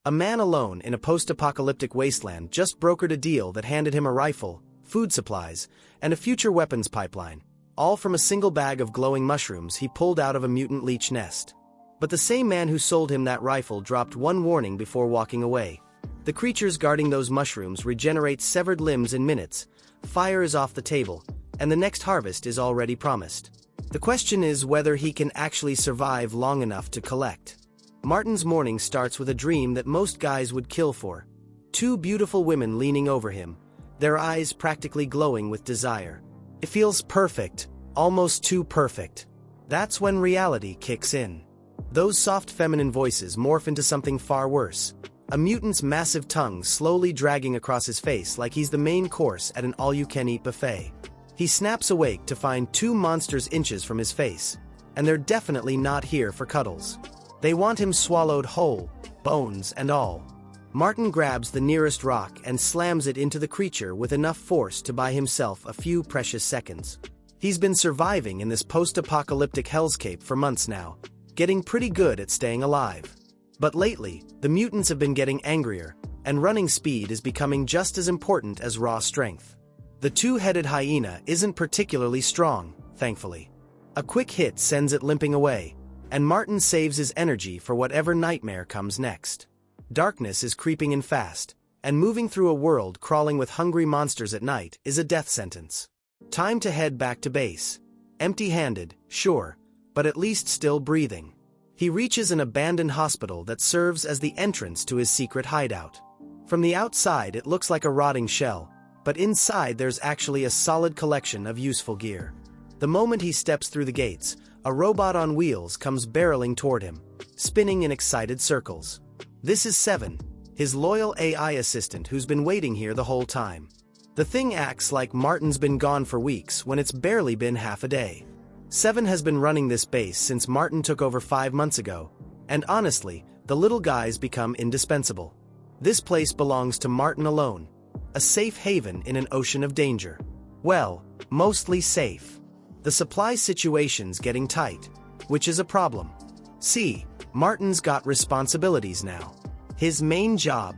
A man alone in a post-apocalyptic wasteland just brokered a deal that handed him a rifle, food supplies, and a future weapons pipeline, all from a single bag of glowing mushrooms he pulled out of a mutant leech nest. But the same man who sold him that rifle dropped one warning before walking away. The creatures guarding those mushrooms regenerate severed limbs in minutes, fire is off the table, and the next harvest is already promised. The question is whether he can actually survive long enough to collect. Martin's morning starts with a dream that most guys would kill for. Two beautiful women leaning over him, their eyes practically glowing with desire. It feels perfect, almost too perfect. That's when reality kicks in. Those soft feminine voices morph into something far worse. A mutant's massive tongue slowly dragging across his face like he's the main course at an all-you-can-eat buffet. He snaps awake to find two monsters inches from his face, and they're definitely not here for cuddles. They want him swallowed whole, bones and all. Martin grabs the nearest rock and slams it into the creature with enough force to buy himself a few precious seconds. He's been surviving in this post-apocalyptic hellscape for months now, getting pretty good at staying alive. But lately, the mutants have been getting angrier, and running speed is becoming just as important as raw strength. The two-headed hyena isn't particularly strong, thankfully. A quick hit sends it limping away, and Martin saves his energy for whatever nightmare comes next. Darkness is creeping in fast, and moving through a world crawling with hungry monsters at night is a death sentence. Time to head back to base. Empty-handed, sure, but at least still breathing. He reaches an abandoned hospital that serves as the entrance to his secret hideout. From the outside it looks like a rotting shell, but inside there's actually a solid collection of useful gear. The moment he steps through the gates, a robot on wheels comes barreling toward him, spinning in excited circles. This is Seven, his loyal AI assistant who's been waiting here the whole time. The thing acts like Martin's been gone for weeks when it's barely been half a day. Seven has been running this base since Martin took over 5 months ago, and honestly, the little guy's become indispensable. This place belongs to Martin alone, a safe haven in an ocean of danger. Well, mostly safe. The supply situation's getting tight, which is a problem. See, Martin's got responsibilities now. His main job,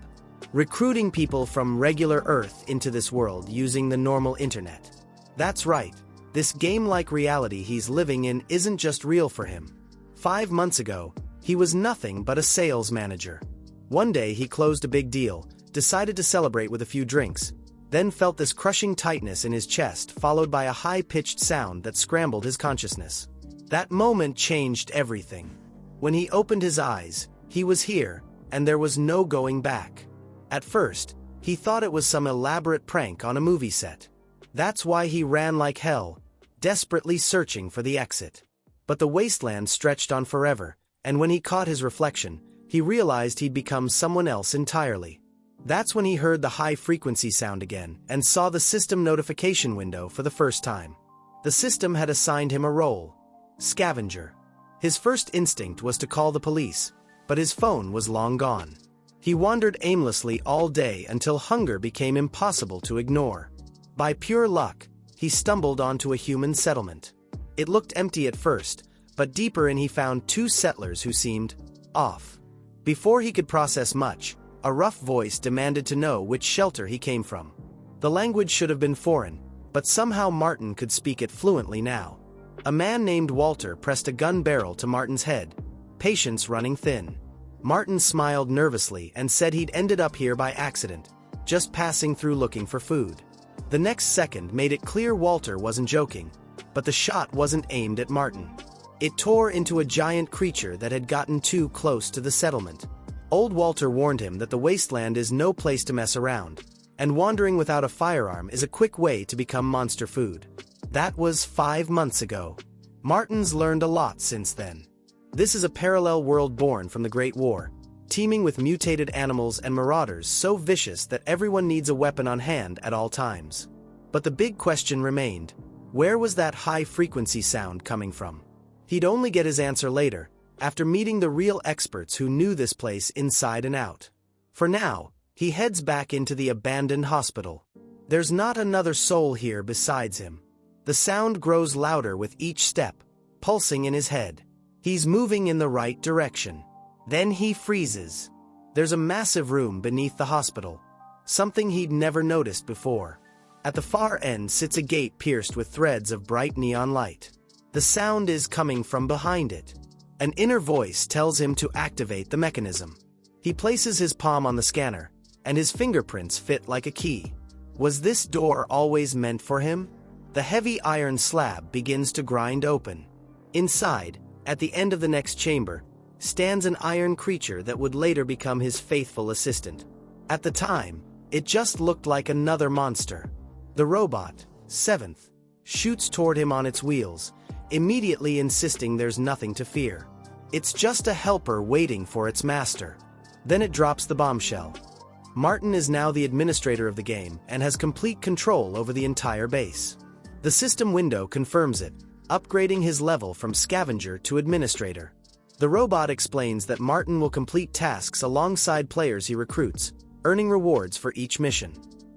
recruiting people from regular Earth into this world using the normal internet. That's right, this game-like reality he's living in isn't just real for him. 5 months ago, he was nothing but a sales manager. One day he closed a big deal, decided to celebrate with a few drinks, then felt this crushing tightness in his chest followed by a high-pitched sound that scrambled his consciousness. That moment changed everything. When he opened his eyes, he was here, and there was no going back. At first, he thought it was some elaborate prank on a movie set. That's why he ran like hell, desperately searching for the exit. But the wasteland stretched on forever, and when he caught his reflection, he realized he'd become someone else entirely. That's when he heard the high-frequency sound again and saw the system notification window for the first time. The system had assigned him a role: scavenger. His first instinct was to call the police, but his phone was long gone. He wandered aimlessly all day until hunger became impossible to ignore. By pure luck, he stumbled onto a human settlement. It looked empty at first, but deeper in he found 2 settlers who seemed off. Before he could process much, a rough voice demanded to know which shelter he came from. The language should have been foreign, but somehow Martin could speak it fluently now. A man named Walter pressed a gun barrel to Martin's head, patience running thin. Martin smiled nervously and said he'd ended up here by accident, just passing through looking for food. The next second made it clear Walter wasn't joking, but the shot wasn't aimed at Martin. It tore into a giant creature that had gotten too close to the settlement. Old Walter warned him that the wasteland is no place to mess around, and wandering without a firearm is a quick way to become monster food. That was 5 months ago. Martin's learned a lot since then. This is a parallel world born from the Great War, teeming with mutated animals and marauders so vicious that everyone needs a weapon on hand at all times. But the big question remained: where was that high-frequency sound coming from? He'd only get his answer later, after meeting the real experts who knew this place inside and out. For now, he heads back into the abandoned hospital. There's not another soul here besides him. The sound grows louder with each step, pulsing in his head. He's moving in the right direction. Then he freezes. There's a massive room beneath the hospital, something he'd never noticed before. At the far end sits a gate pierced with threads of bright neon light. The sound is coming from behind it. An inner voice tells him to activate the mechanism. He places his palm on the scanner, and his fingerprints fit like a key. Was this door always meant for him? The heavy iron slab begins to grind open. Inside, at the end of the next chamber, stands an iron creature that would later become his faithful assistant. At the time, it just looked like another monster. The robot, Seventh, shoots toward him on its wheels, immediately insisting there's nothing to fear. It's just a helper waiting for its master. Then it drops the bombshell. Martin is now the administrator of the game and has complete control over the entire base. The system window confirms it, upgrading his level from scavenger to administrator. The robot explains that Martin will complete tasks alongside players he recruits, earning rewards for each mission.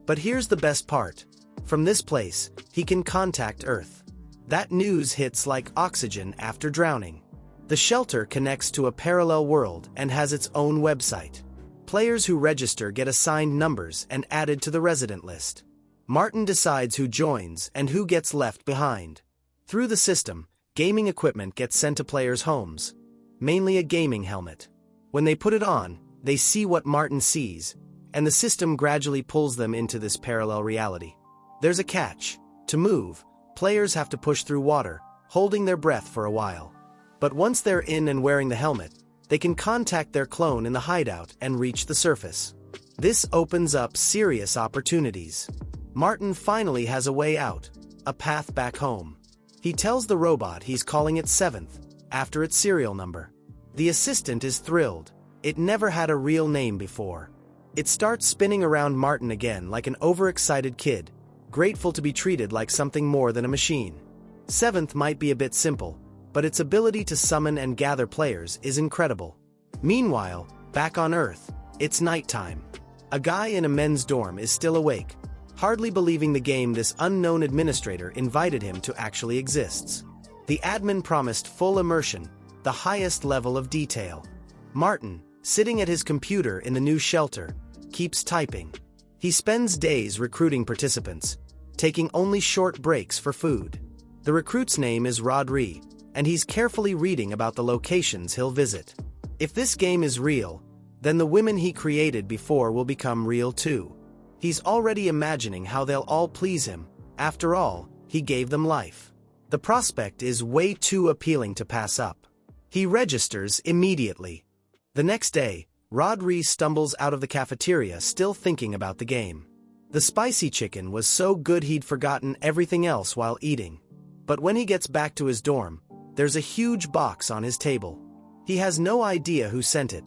But here's the best part. From this place, he can contact Earth. That news hits like oxygen after drowning. The shelter connects to a parallel world and has its own website. Players who register get assigned numbers and added to the resident list. Martin decides who joins and who gets left behind. Through the system, gaming equipment gets sent to players' homes, mainly a gaming helmet. When they put it on, they see what Martin sees, and the system gradually pulls them into this parallel reality. There's a catch. To move, players have to push through water, holding their breath for a while. But once they're in and wearing the helmet, they can contact their clone in the hideout and reach the surface. This opens up serious opportunities. Martin finally has a way out, a path back home. He tells the robot he's calling it Seventh, after its serial number. The assistant is thrilled. It never had a real name before. It starts spinning around Martin again like an overexcited kid, grateful to be treated like something more than a machine. Seventh might be a bit simple, but its ability to summon and gather players is incredible. Meanwhile, back on Earth, it's nighttime. A guy in a men's dorm is still awake, hardly believing the game this unknown administrator invited him to actually exists. The admin promised full immersion, the highest level of detail. Martin, sitting at his computer in the new shelter, keeps typing. He spends days recruiting participants, taking only short breaks for food. The recruit's name is Rodri, and he's carefully reading about the locations he'll visit. If this game is real, then the women he created before will become real too. He's already imagining how they'll all please him. After all, he gave them life. The prospect is way too appealing to pass up. He registers immediately. The next day, Rodri stumbles out of the cafeteria still thinking about the game. The spicy chicken was so good he'd forgotten everything else while eating. But when he gets back to his dorm, there's a huge box on his table. He has no idea who sent it.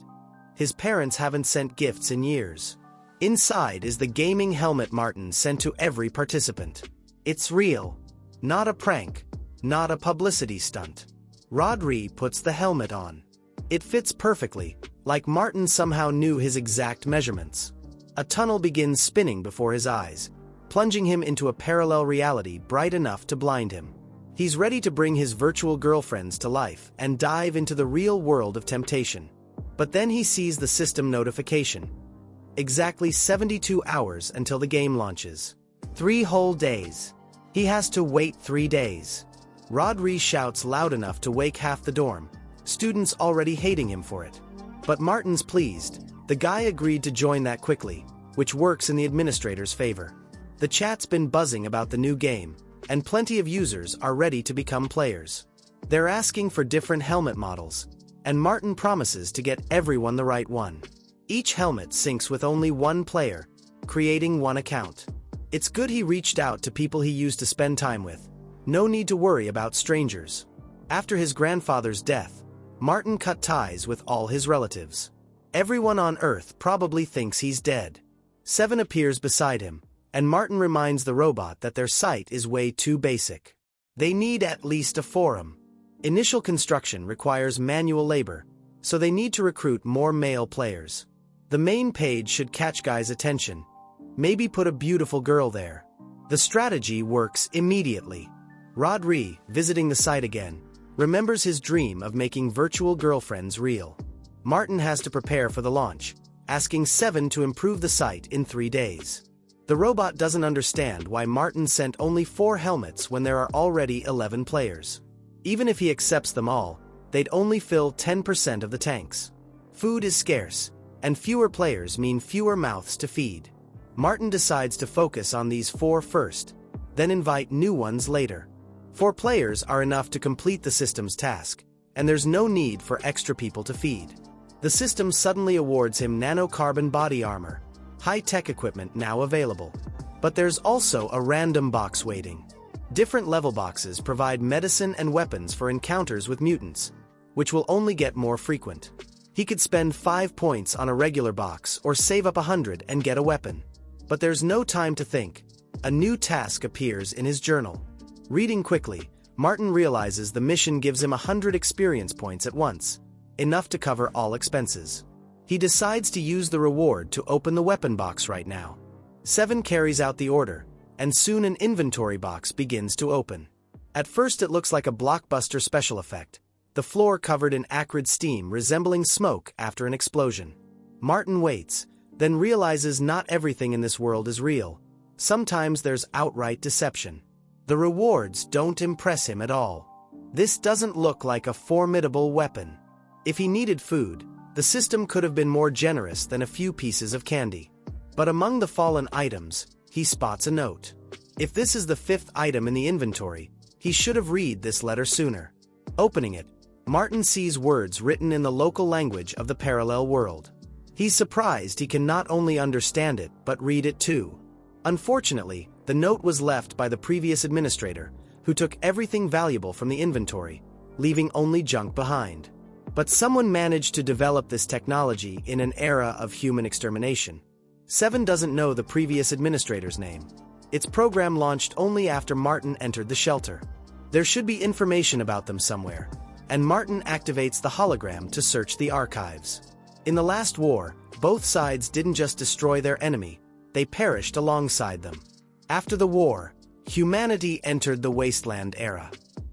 His parents haven't sent gifts in years. Inside is the gaming helmet Martin sent to every participant. It's real. Not a prank. Not a publicity stunt. Rodri puts the helmet on. It fits perfectly, like Martin somehow knew his exact measurements. A tunnel begins spinning before his eyes, plunging him into a parallel reality bright enough to blind him. He's ready to bring his virtual girlfriends to life and dive into the real world of temptation. But then he sees the system notification. Exactly 72 hours until the game launches. 3 whole days. He has to wait 3 days. Rodri shouts loud enough to wake half the dorm, students already hating him for it. But Martin's pleased. The guy agreed to join that quickly, which works in the administrator's favor. The chat's been buzzing about the new game, and plenty of users are ready to become players. They're asking for different helmet models, and Martin promises to get everyone the right one. Each helmet syncs with only one player, creating one account. It's good he reached out to people he used to spend time with. No need to worry about strangers. After his grandfather's death, Martin cut ties with all his relatives. Everyone on Earth probably thinks he's dead. Seven appears beside him, and Martin reminds the robot that their site is way too basic. They need at least a forum. Initial construction requires manual labor, so they need to recruit more male players. The main page should catch guys' attention. Maybe put a beautiful girl there. The strategy works immediately. Rodri, visiting the site again, remembers his dream of making virtual girlfriends real. Martin has to prepare for the launch, asking Seven to improve the site in 3 days. The robot doesn't understand why Martin sent only 4 helmets when there are already 11 players. Even if he accepts them all, they'd only fill 10% of the tanks. Food is scarce, and fewer players mean fewer mouths to feed. Martin decides to focus on these 4 first, then invite new ones later. 4 players are enough to complete the system's task, and there's no need for extra people to feed. The system suddenly awards him nanocarbon body armor, high-tech equipment now available. But there's also a random box waiting. Different level boxes provide medicine and weapons for encounters with mutants, which will only get more frequent. He could spend 5 points on a regular box or save up 100 and get a weapon. But there's no time to think. A new task appears in his journal. Reading quickly, Martin realizes the mission gives him 100 experience points at once, enough to cover all expenses. He decides to use the reward to open the weapon box right now. Seven carries out the order, and soon an inventory box begins to open. At first it looks like a blockbuster special effect, the floor covered in acrid steam resembling smoke after an explosion. Martin waits, then realizes not everything in this world is real. Sometimes there's outright deception. The rewards don't impress him at all. This doesn't look like a formidable weapon. If he needed food, the system could have been more generous than a few pieces of candy. But among the fallen items, he spots a note. If this is the 5th item in the inventory, he should have read this letter sooner. Opening it, Martin sees words written in the local language of the parallel world. He's surprised he can not only understand it but read it too. Unfortunately, the note was left by the previous administrator, who took everything valuable from the inventory, leaving only junk behind. But someone managed to develop this technology in an era of human extermination. Seven doesn't know the previous administrator's name. Its program launched only after Martin entered the shelter. There should be information about them somewhere, and Martin activates the hologram to search the archives. In the last war, both sides didn't just destroy their enemy, they perished alongside them. After the war, humanity entered the wasteland era.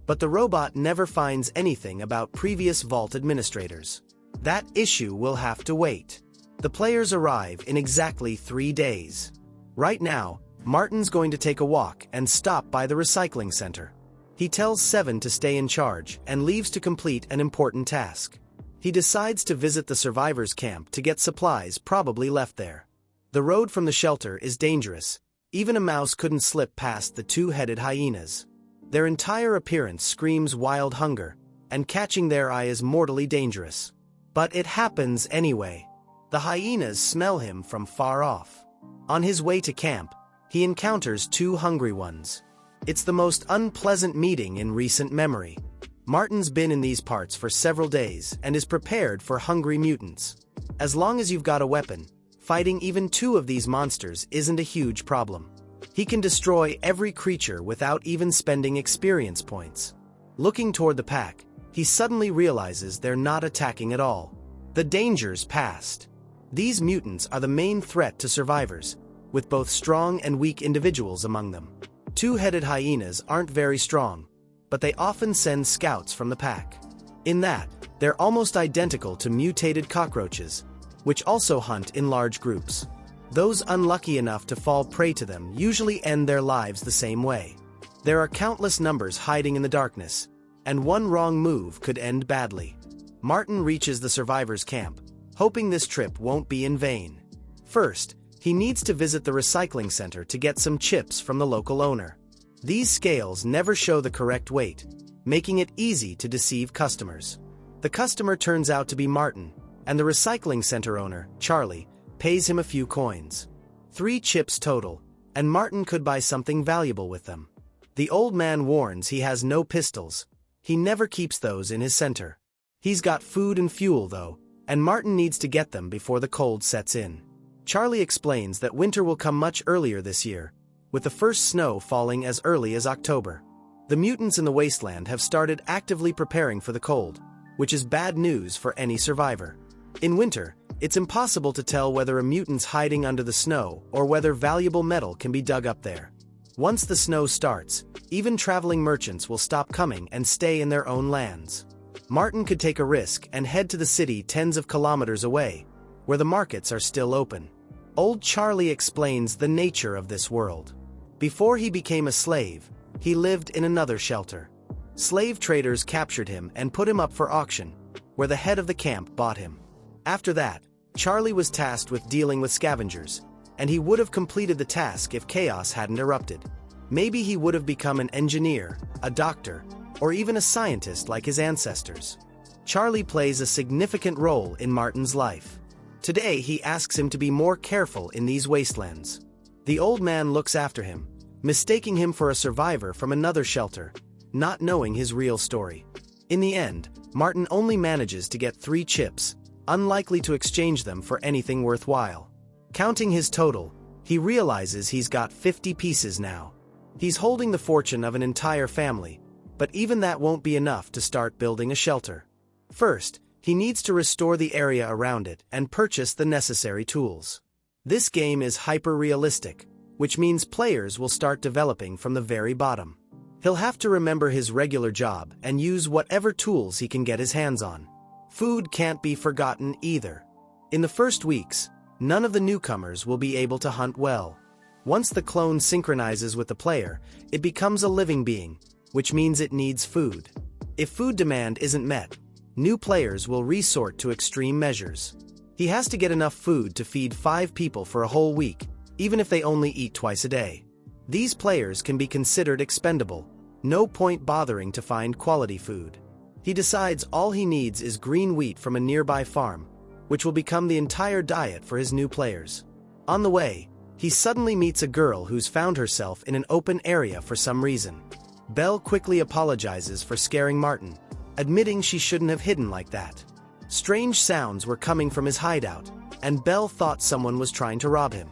But the robot never finds anything about previous vault administrators. That issue will have to wait. The players arrive in exactly 3 days. Right now, Martin's going to take a walk and stop by the recycling center. He tells Seven to stay in charge and leaves to complete an important task. He decides to visit the survivors' camp to get supplies probably left there. The road from the shelter is dangerous. Even a mouse couldn't slip past the 2-headed hyenas. Their entire appearance screams wild hunger, and catching their eye is mortally dangerous. But it happens anyway. The hyenas smell him from far off. On his way to camp, he encounters 2 hungry ones. It's the most unpleasant meeting in recent memory. Martin's been in these parts for several days and is prepared for hungry mutants. As long as you've got a weapon, fighting even 2 of these monsters isn't a huge problem. He can destroy every creature without even spending experience points. Looking toward the pack, he suddenly realizes they're not attacking at all. The danger's past. These mutants are the main threat to survivors, with both strong and weak individuals among them. 2-headed hyenas aren't very strong, but they often send scouts from the pack. In that, they're almost identical to mutated cockroaches, which also hunt in large groups. Those unlucky enough to fall prey to them usually end their lives the same way. There are countless numbers hiding in the darkness, and one wrong move could end badly. Martin reaches the survivors' camp, hoping this trip won't be in vain. First, he needs to visit the recycling center to get some chips from the local owner. These scales never show the correct weight, making it easy to deceive customers. The customer turns out to be Martin, and the recycling center owner, Charlie, pays him a few coins. 3 chips total, and Martin could buy something valuable with them. The old man warns he has no pistols. He never keeps those in his center. He's got food and fuel though, and Martin needs to get them before the cold sets in. Charlie explains that winter will come much earlier this year, with the first snow falling as early as October. The mutants in the wasteland have started actively preparing for the cold, which is bad news for any survivor. In winter, it's impossible to tell whether a mutant's hiding under the snow or whether valuable metal can be dug up there. Once the snow starts, even traveling merchants will stop coming and stay in their own lands. Martin could take a risk and head to the city tens of kilometers away, where the markets are still open. Old Charlie explains the nature of this world. Before he became a slave, he lived in another shelter. Slave traders captured him and put him up for auction, where the head of the camp bought him. After that, Charlie was tasked with dealing with scavengers, and he would have completed the task if chaos hadn't erupted. Maybe he would have become an engineer, a doctor, or even a scientist like his ancestors. Charlie plays a significant role in Martin's life. Today he asks him to be more careful in these wastelands. The old man looks after him, mistaking him for a survivor from another shelter, not knowing his real story. In the end, Martin only manages to get 3 chips, unlikely to exchange them for anything worthwhile. Counting his total, he realizes he's got 50 pieces now. He's holding the fortune of an entire family, but even that won't be enough to start building a shelter. First, he needs to restore the area around it and purchase the necessary tools. This game is hyper-realistic, which means players will start developing from the very bottom. He'll have to remember his regular job and use whatever tools he can get his hands on. Food can't be forgotten either. In the first weeks, none of the newcomers will be able to hunt well. Once the clone synchronizes with the player, it becomes a living being, which means it needs food. If food demand isn't met, new players will resort to extreme measures. He has to get enough food to feed 5 people for a whole week, even if they only eat twice a day. These players can be considered expendable, no point bothering to find quality food. He decides all he needs is green wheat from a nearby farm, which will become the entire diet for his new players. On the way, he suddenly meets a girl who's found herself in an open area for some reason. Belle quickly apologizes for scaring Martin, admitting she shouldn't have hidden like that. Strange sounds were coming from his hideout, and Belle thought someone was trying to rob him.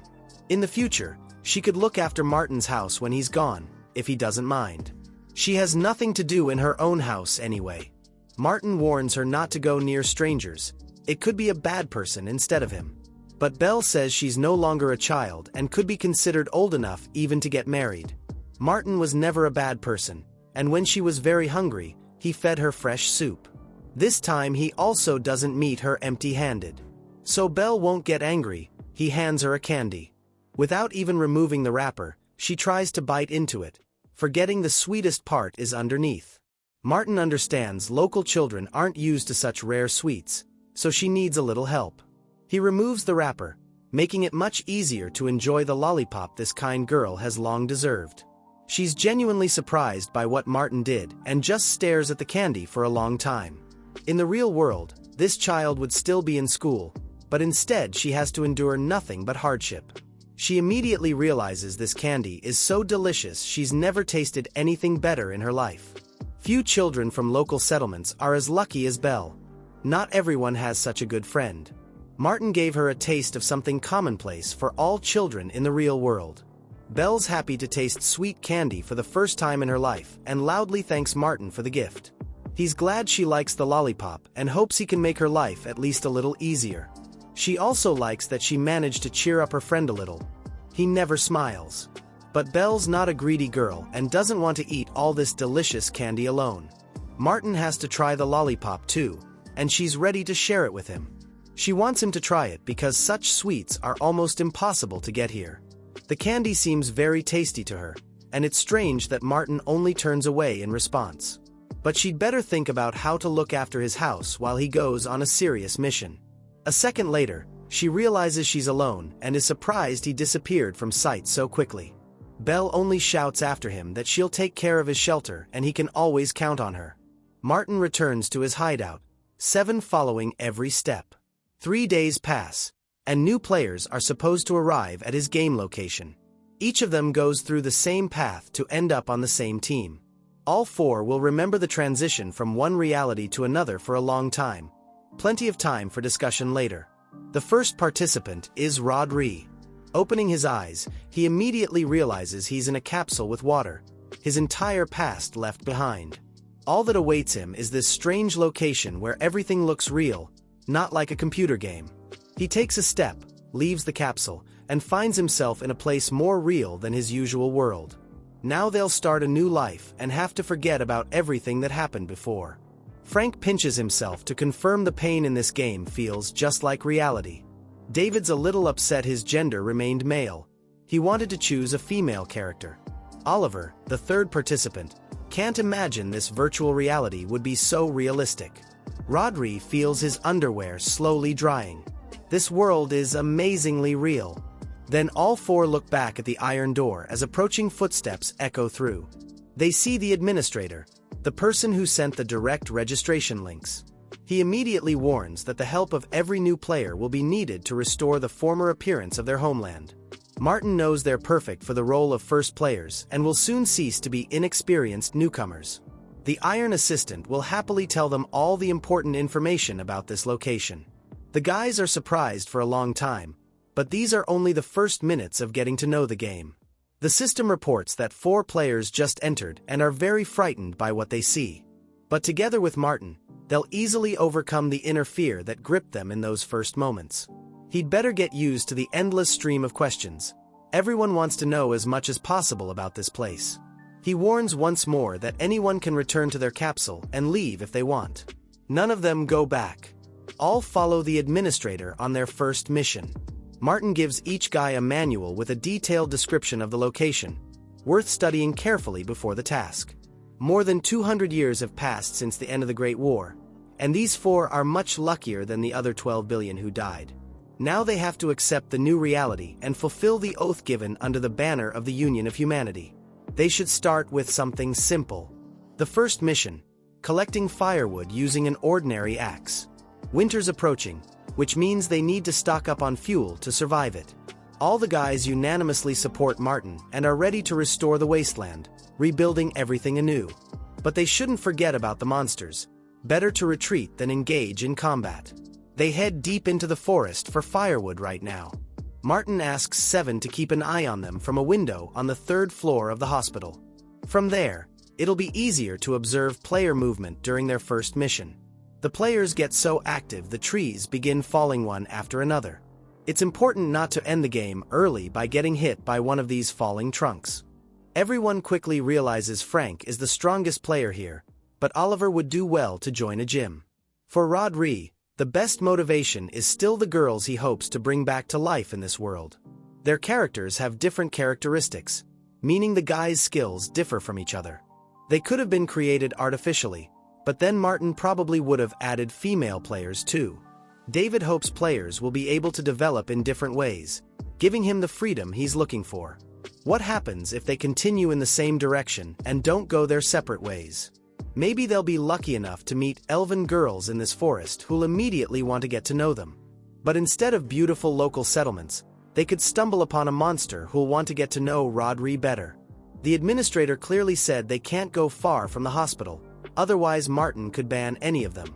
In the future, she could look after Martin's house when he's gone, if he doesn't mind. She has nothing to do in her own house anyway. Martin warns her not to go near strangers. It could be a bad person instead of him. But Belle says she's no longer a child and could be considered old enough even to get married. Martin was never a bad person, and when she was very hungry, he fed her fresh soup. This time he also doesn't meet her empty-handed. So Belle won't get angry, he hands her a candy. Without even removing the wrapper, she tries to bite into it, forgetting the sweetest part is underneath. Martin understands local children aren't used to such rare sweets, so she needs a little help. He removes the wrapper, making it much easier to enjoy the lollipop this kind girl has long deserved. She's genuinely surprised by what Martin did and just stares at the candy for a long time. In the real world, this child would still be in school, but instead she has to endure nothing but hardship. She immediately realizes this candy is so delicious she's never tasted anything better in her life. Few children from local settlements are as lucky as Belle. Not everyone has such a good friend. Martin gave her a taste of something commonplace for all children in the real world. Belle's happy to taste sweet candy for the first time in her life and loudly thanks Martin for the gift. He's glad she likes the lollipop and hopes he can make her life at least a little easier. She also likes that she managed to cheer up her friend a little. He never smiles. But Belle's not a greedy girl and doesn't want to eat all this delicious candy alone. Martin has to try the lollipop too, and she's ready to share it with him. She wants him to try it because such sweets are almost impossible to get here. The candy seems very tasty to her, and it's strange that Martin only turns away in response. But she'd better think about how to look after his house while he goes on a serious mission. A second later, she realizes she's alone and is surprised he disappeared from sight so quickly. Belle only shouts after him that she'll take care of his shelter and he can always count on her. Martin returns to his hideout, 7 following every step. 3 days pass, and new players are supposed to arrive at his game location. Each of them goes through the same path to end up on the same team. All 4 will remember the transition from one reality to another for a long time. Plenty of time for discussion later. The first participant is Rodri. Opening his eyes, he immediately realizes he's in a capsule with water, his entire past left behind. All that awaits him is this strange location where everything looks real, not like a computer game. He takes a step, leaves the capsule, and finds himself in a place more real than his usual world. Now they'll start a new life and have to forget about everything that happened before. Frank pinches himself to confirm the pain in this game feels just like reality. David's a little upset his gender remained male. He wanted to choose a female character. Oliver, the third participant, can't imagine this virtual reality would be so realistic. Rodri feels his underwear slowly drying. This world is amazingly real. Then all four look back at the iron door as approaching footsteps echo through. They see the administrator, the person who sent the direct registration links. He immediately warns that the help of every new player will be needed to restore the former appearance of their homeland. Martin knows they're perfect for the role of first players and will soon cease to be inexperienced newcomers. The Iron Assistant will happily tell them all the important information about this location. The guys are surprised for a long time, but these are only the first minutes of getting to know the game. The system reports that 4 players just entered and are very frightened by what they see. But together with Martin, they'll easily overcome the inner fear that gripped them in those first moments. He'd better get used to the endless stream of questions. Everyone wants to know as much as possible about this place. He warns once more that anyone can return to their capsule and leave if they want. None of them go back. All follow the administrator on their first mission. Martin gives each guy a manual with a detailed description of the location, worth studying carefully before the task. More than 200 years have passed since the end of the Great War, and these 4 are much luckier than the other 12 billion who died. Now they have to accept the new reality and fulfill the oath given under the banner of the Union of Humanity. They should start with something simple. The first mission: collecting firewood using an ordinary axe. Winter's approaching, which means they need to stock up on fuel to survive it. All the guys unanimously support Martin and are ready to restore the wasteland, rebuilding everything anew. But they shouldn't forget about the monsters. Better to retreat than engage in combat. They head deep into the forest for firewood right now. Martin asks Seven to keep an eye on them from a window on the 3rd floor of the hospital. From there, it'll be easier to observe player movement during their first mission. The players get so active the trees begin falling one after another. It's important not to end the game early by getting hit by one of these falling trunks. Everyone quickly realizes Frank is the strongest player here, but Oliver would do well to join a gym. For Rodri, the best motivation is still the girls he hopes to bring back to life in this world. Their characters have different characteristics, meaning the guys' skills differ from each other. They could have been created artificially, but then Martin probably would have added female players too. David hopes players will be able to develop in different ways, giving him the freedom he's looking for. What happens if they continue in the same direction and don't go their separate ways? Maybe they'll be lucky enough to meet elven girls in this forest who'll immediately want to get to know them. But instead of beautiful local settlements, they could stumble upon a monster who'll want to get to know Rodri better. The administrator clearly said they can't go far from the hospital, otherwise Martin could ban any of them.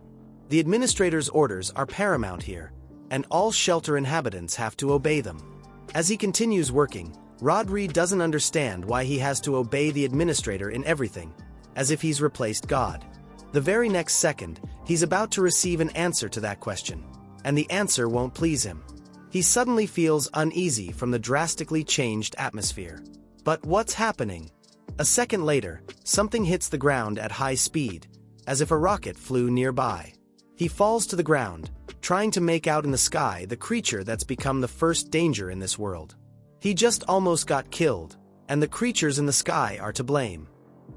The administrator's orders are paramount here, and all shelter inhabitants have to obey them. As he continues working, Rodri doesn't understand why he has to obey the administrator in everything, as if he's replaced God. The very next second, he's about to receive an answer to that question, and the answer won't please him. He suddenly feels uneasy from the drastically changed atmosphere. But what's happening? A second later, something hits the ground at high speed, as if a rocket flew nearby. He falls to the ground, trying to make out in the sky the creature that's become the first danger in this world. He just almost got killed, and the creatures in the sky are to blame.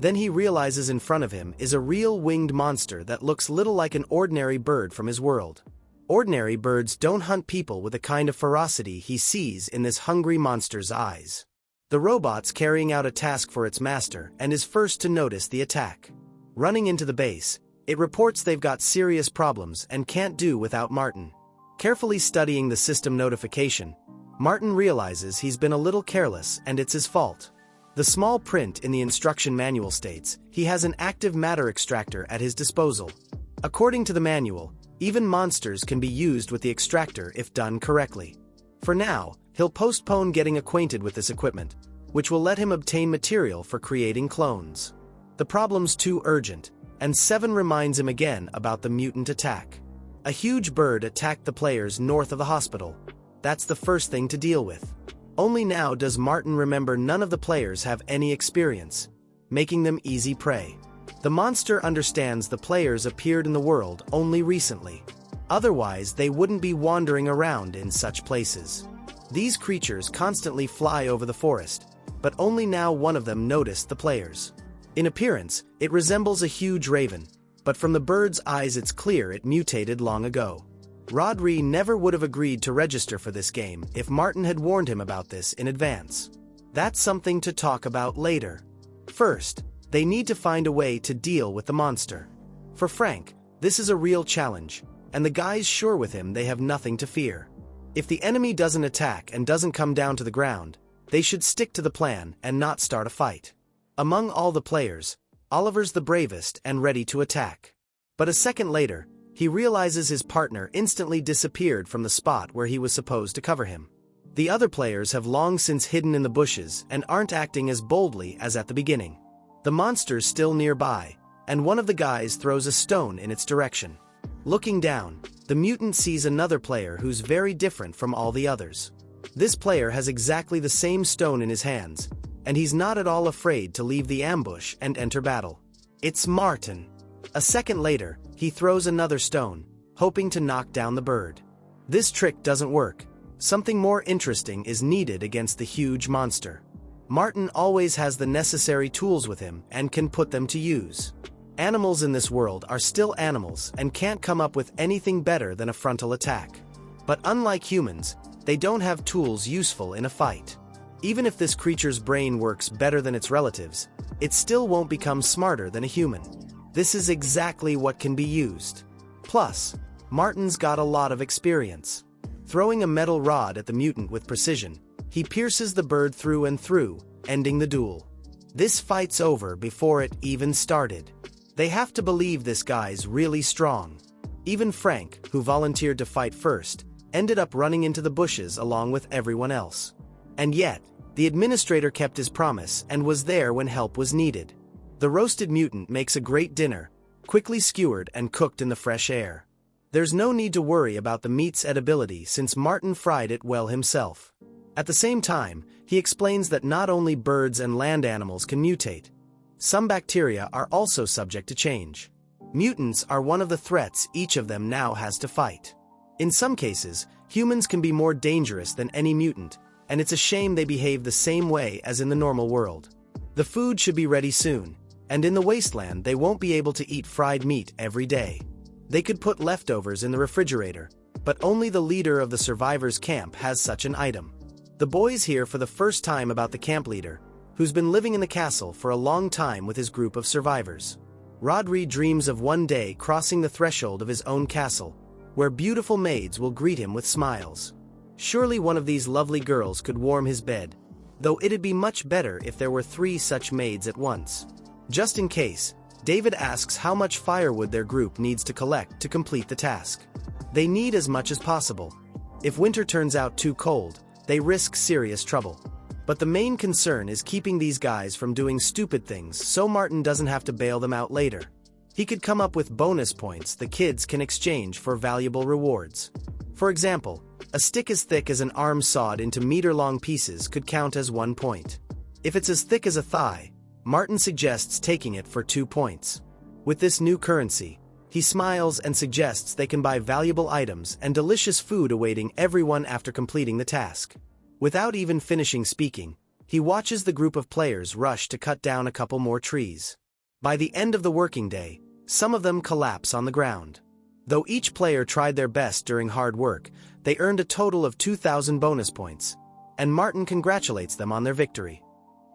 Then he realizes in front of him is a real winged monster that looks little like an ordinary bird from his world. Ordinary birds don't hunt people with the kind of ferocity he sees in this hungry monster's eyes. The robot's carrying out a task for its master and is first to notice the attack. Running into the base, it reports they've got serious problems and can't do without Martin. Carefully studying the system notification, Martin realizes he's been a little careless and it's his fault. The small print in the instruction manual states he has an active matter extractor at his disposal. According to the manual, even monsters can be used with the extractor if done correctly. For now, he'll postpone getting acquainted with this equipment, which will let him obtain material for creating clones. The problem's too urgent, and Seven reminds him again about the mutant attack. A huge bird attacked the players north of the hospital. That's the first thing to deal with. Only now does Martin remember none of the players have any experience, making them easy prey. The monster understands the players appeared in the world only recently. Otherwise, they wouldn't be wandering around in such places. These creatures constantly fly over the forest, but only now one of them noticed the players. In appearance, it resembles a huge raven, but from the bird's eyes it's clear it mutated long ago. Rodri never would have agreed to register for this game if Martin had warned him about this in advance. That's something to talk about later. First, they need to find a way to deal with the monster. For Frank, this is a real challenge, and the guys sure with him they have nothing to fear. If the enemy doesn't attack and doesn't come down to the ground, they should stick to the plan and not start a fight. Among all the players, Oliver's the bravest and ready to attack. But a second later, he realizes his partner instantly disappeared from the spot where he was supposed to cover him. The other players have long since hidden in the bushes and aren't acting as boldly as at the beginning. The monster's still nearby, and one of the guys throws a stone in its direction. Looking down, the mutant sees another player who's very different from all the others. This player has exactly the same stone in his hands, and he's not at all afraid to leave the ambush and enter battle. It's Martin. A second later, he throws another stone, hoping to knock down the bird. This trick doesn't work. Something more interesting is needed against the huge monster. Martin always has the necessary tools with him and can put them to use. Animals in this world are still animals and can't come up with anything better than a frontal attack. But unlike humans, they don't have tools useful in a fight. Even if this creature's brain works better than its relatives, it still won't become smarter than a human. This is exactly what can be used. Plus, Martin's got a lot of experience. Throwing a metal rod at the mutant with precision, he pierces the bird through and through, ending the duel. This fight's over before it even started. They have to believe this guy's really strong. Even Frank, who volunteered to fight first, ended up running into the bushes along with everyone else. And yet, the administrator kept his promise and was there when help was needed. The roasted mutant makes a great dinner, quickly skewered and cooked in the fresh air. There's no need to worry about the meat's edibility since Martin fried it well himself. At the same time, he explains that not only birds and land animals can mutate. Some bacteria are also subject to change. Mutants are one of the threats each of them now has to fight. In some cases, humans can be more dangerous than any mutant, and it's a shame they behave the same way as in the normal world. The food should be ready soon, and in the wasteland they won't be able to eat fried meat every day. They could put leftovers in the refrigerator, but only the leader of the survivors' camp has such an item. The boys hear for the first time about the camp leader, who's been living in the castle for a long time with his group of survivors. Rodri dreams of one day crossing the threshold of his own castle, where beautiful maids will greet him with smiles. Surely one of these lovely girls could warm his bed, though it'd be much better if there were 3 such maids at once. Just in case, David asks how much firewood their group needs to collect to complete the task. They need as much as possible. If winter turns out too cold, they risk serious trouble. But the main concern is keeping these guys from doing stupid things so Martin doesn't have to bail them out later. He could come up with bonus points the kids can exchange for valuable rewards. For example, a stick as thick as an arm sawed into meter-long pieces could count as 1 point. If it's as thick as a thigh, Martin suggests taking it for 2 points. With this new currency, he smiles and suggests they can buy valuable items and delicious food awaiting everyone after completing the task. Without even finishing speaking, he watches the group of players rush to cut down a couple more trees. By the end of the working day, some of them collapse on the ground. Though each player tried their best during hard work, they earned a total of 2,000 bonus points, and Martin congratulates them on their victory.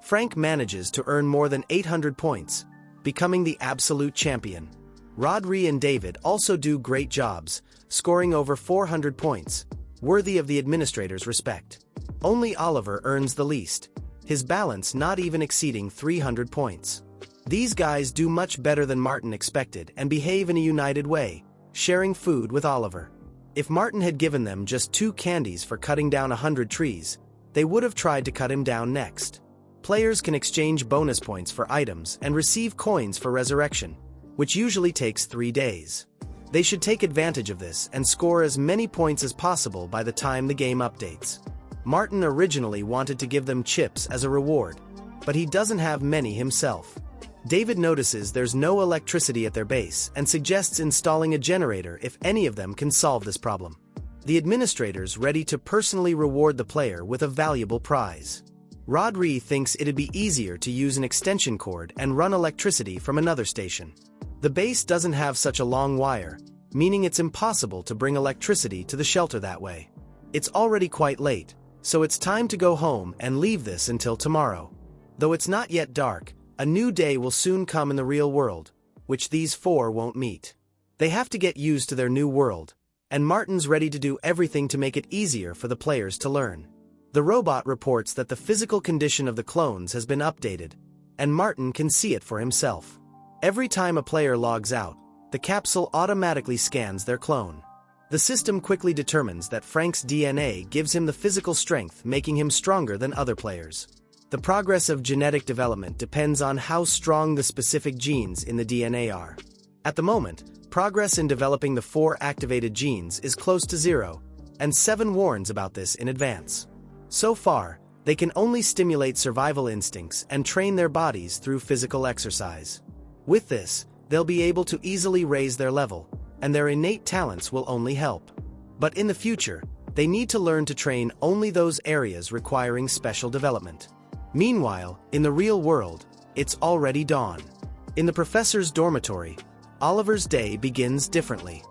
Frank manages to earn more than 800 points, becoming the absolute champion. Rodri and David also do great jobs, scoring over 400 points, worthy of the administrator's respect. Only Oliver earns the least, his balance not even exceeding 300 points. These guys do much better than Martin expected and behave in a united way, sharing food with Oliver. If Martin had given them just 2 candies for cutting down 100 trees, they would have tried to cut him down next. Players can exchange bonus points for items and receive coins for resurrection, which usually takes 3 days. They should take advantage of this and score as many points as possible by the time the game updates. Martin originally wanted to give them chips as a reward, but he doesn't have many himself. David notices there's no electricity at their base and suggests installing a generator if any of them can solve this problem. The administrator's ready to personally reward the player with a valuable prize. Rodri thinks it'd be easier to use an extension cord and run electricity from another station. The base doesn't have such a long wire, meaning it's impossible to bring electricity to the shelter that way. It's already quite late, so it's time to go home and leave this until tomorrow. Though it's not yet dark, a new day will soon come in the real world, which these four won't meet. They have to get used to their new world, and Martin's ready to do everything to make it easier for the players to learn. The robot reports that the physical condition of the clones has been updated, and Martin can see it for himself. Every time a player logs out, the capsule automatically scans their clone. The system quickly determines that Frank's DNA gives him the physical strength, making him stronger than other players. The progress of genetic development depends on how strong the specific genes in the DNA are. At the moment, progress in developing the 4 activated genes is close to 0, and 7 warns about this in advance. So far, they can only stimulate survival instincts and train their bodies through physical exercise. With this, they'll be able to easily raise their level, and their innate talents will only help. But in the future, they need to learn to train only those areas requiring special development. Meanwhile, in the real world, it's already dawn. In the professor's dormitory, Oliver's day begins differently.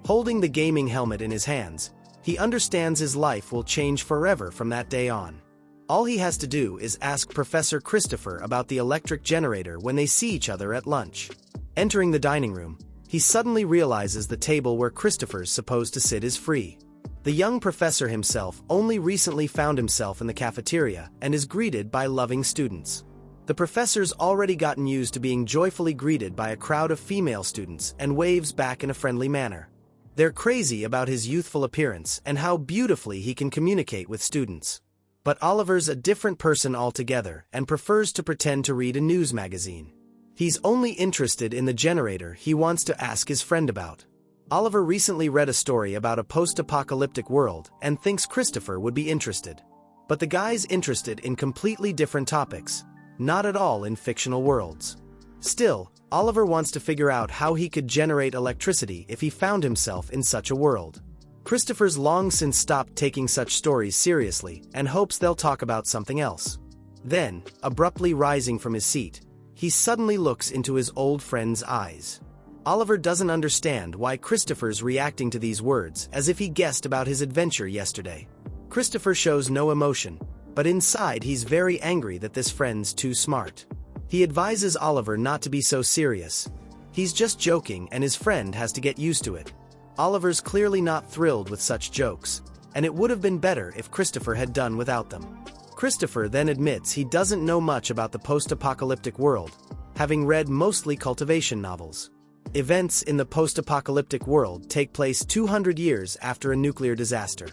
Holding the gaming helmet in his hands, he understands his life will change forever from that day on. All he has to do is ask Professor Christopher about the electric generator when they see each other at lunch. Entering the dining room, he suddenly realizes the table where Christopher's supposed to sit is free. The young professor himself only recently found himself in the cafeteria and is greeted by loving students. The professor's already gotten used to being joyfully greeted by a crowd of female students and waves back in a friendly manner. They're crazy about his youthful appearance and how beautifully he can communicate with students. But Oliver's a different person altogether and prefers to pretend to read a news magazine. He's only interested in the generator he wants to ask his friend about. Oliver recently read a story about a post-apocalyptic world and thinks Christopher would be interested. But the guy's interested in completely different topics, not at all in fictional worlds. Still, Oliver wants to figure out how he could generate electricity if he found himself in such a world. Christopher's long since stopped taking such stories seriously and hopes they'll talk about something else. Then, abruptly rising from his seat, he suddenly looks into his old friend's eyes. Oliver doesn't understand why Christopher's reacting to these words as if he guessed about his adventure yesterday. Christopher shows no emotion, but inside he's very angry that this friend's too smart. He advises Oliver not to be so serious. He's just joking and his friend has to get used to it. Oliver's clearly not thrilled with such jokes, and it would have been better if Christopher had done without them. Christopher then admits he doesn't know much about the post-apocalyptic world, having read mostly cultivation novels. Events in the post-apocalyptic world take place 200 years after a nuclear disaster.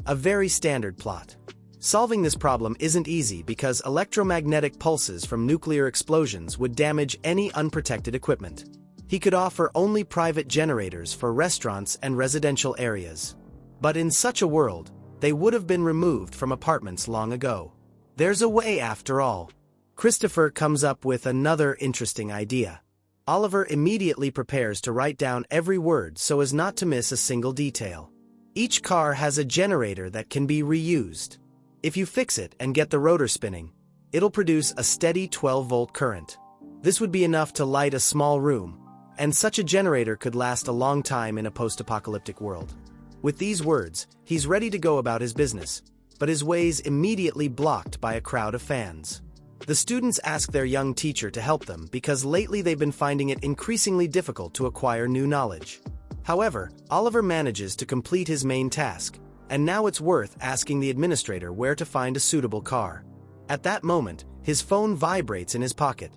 A very standard plot. Solving this problem isn't easy because electromagnetic pulses from nuclear explosions would damage any unprotected equipment. He could offer only private generators for restaurants and residential areas. But in such a world, they would have been removed from apartments long ago. There's a way after all. Christopher comes up with another interesting idea. Oliver immediately prepares to write down every word so as not to miss a single detail. Each car has a generator that can be reused. If you fix it and get the rotor spinning, it'll produce a steady 12-volt current. This would be enough to light a small room, and such a generator could last a long time in a post-apocalyptic world. With these words, he's ready to go about his business, but his way's immediately blocked by a crowd of fans. The students ask their young teacher to help them because lately they've been finding it increasingly difficult to acquire new knowledge. However, Oliver manages to complete his main task, and now it's worth asking the administrator where to find a suitable car. At that moment, his phone vibrates in his pocket.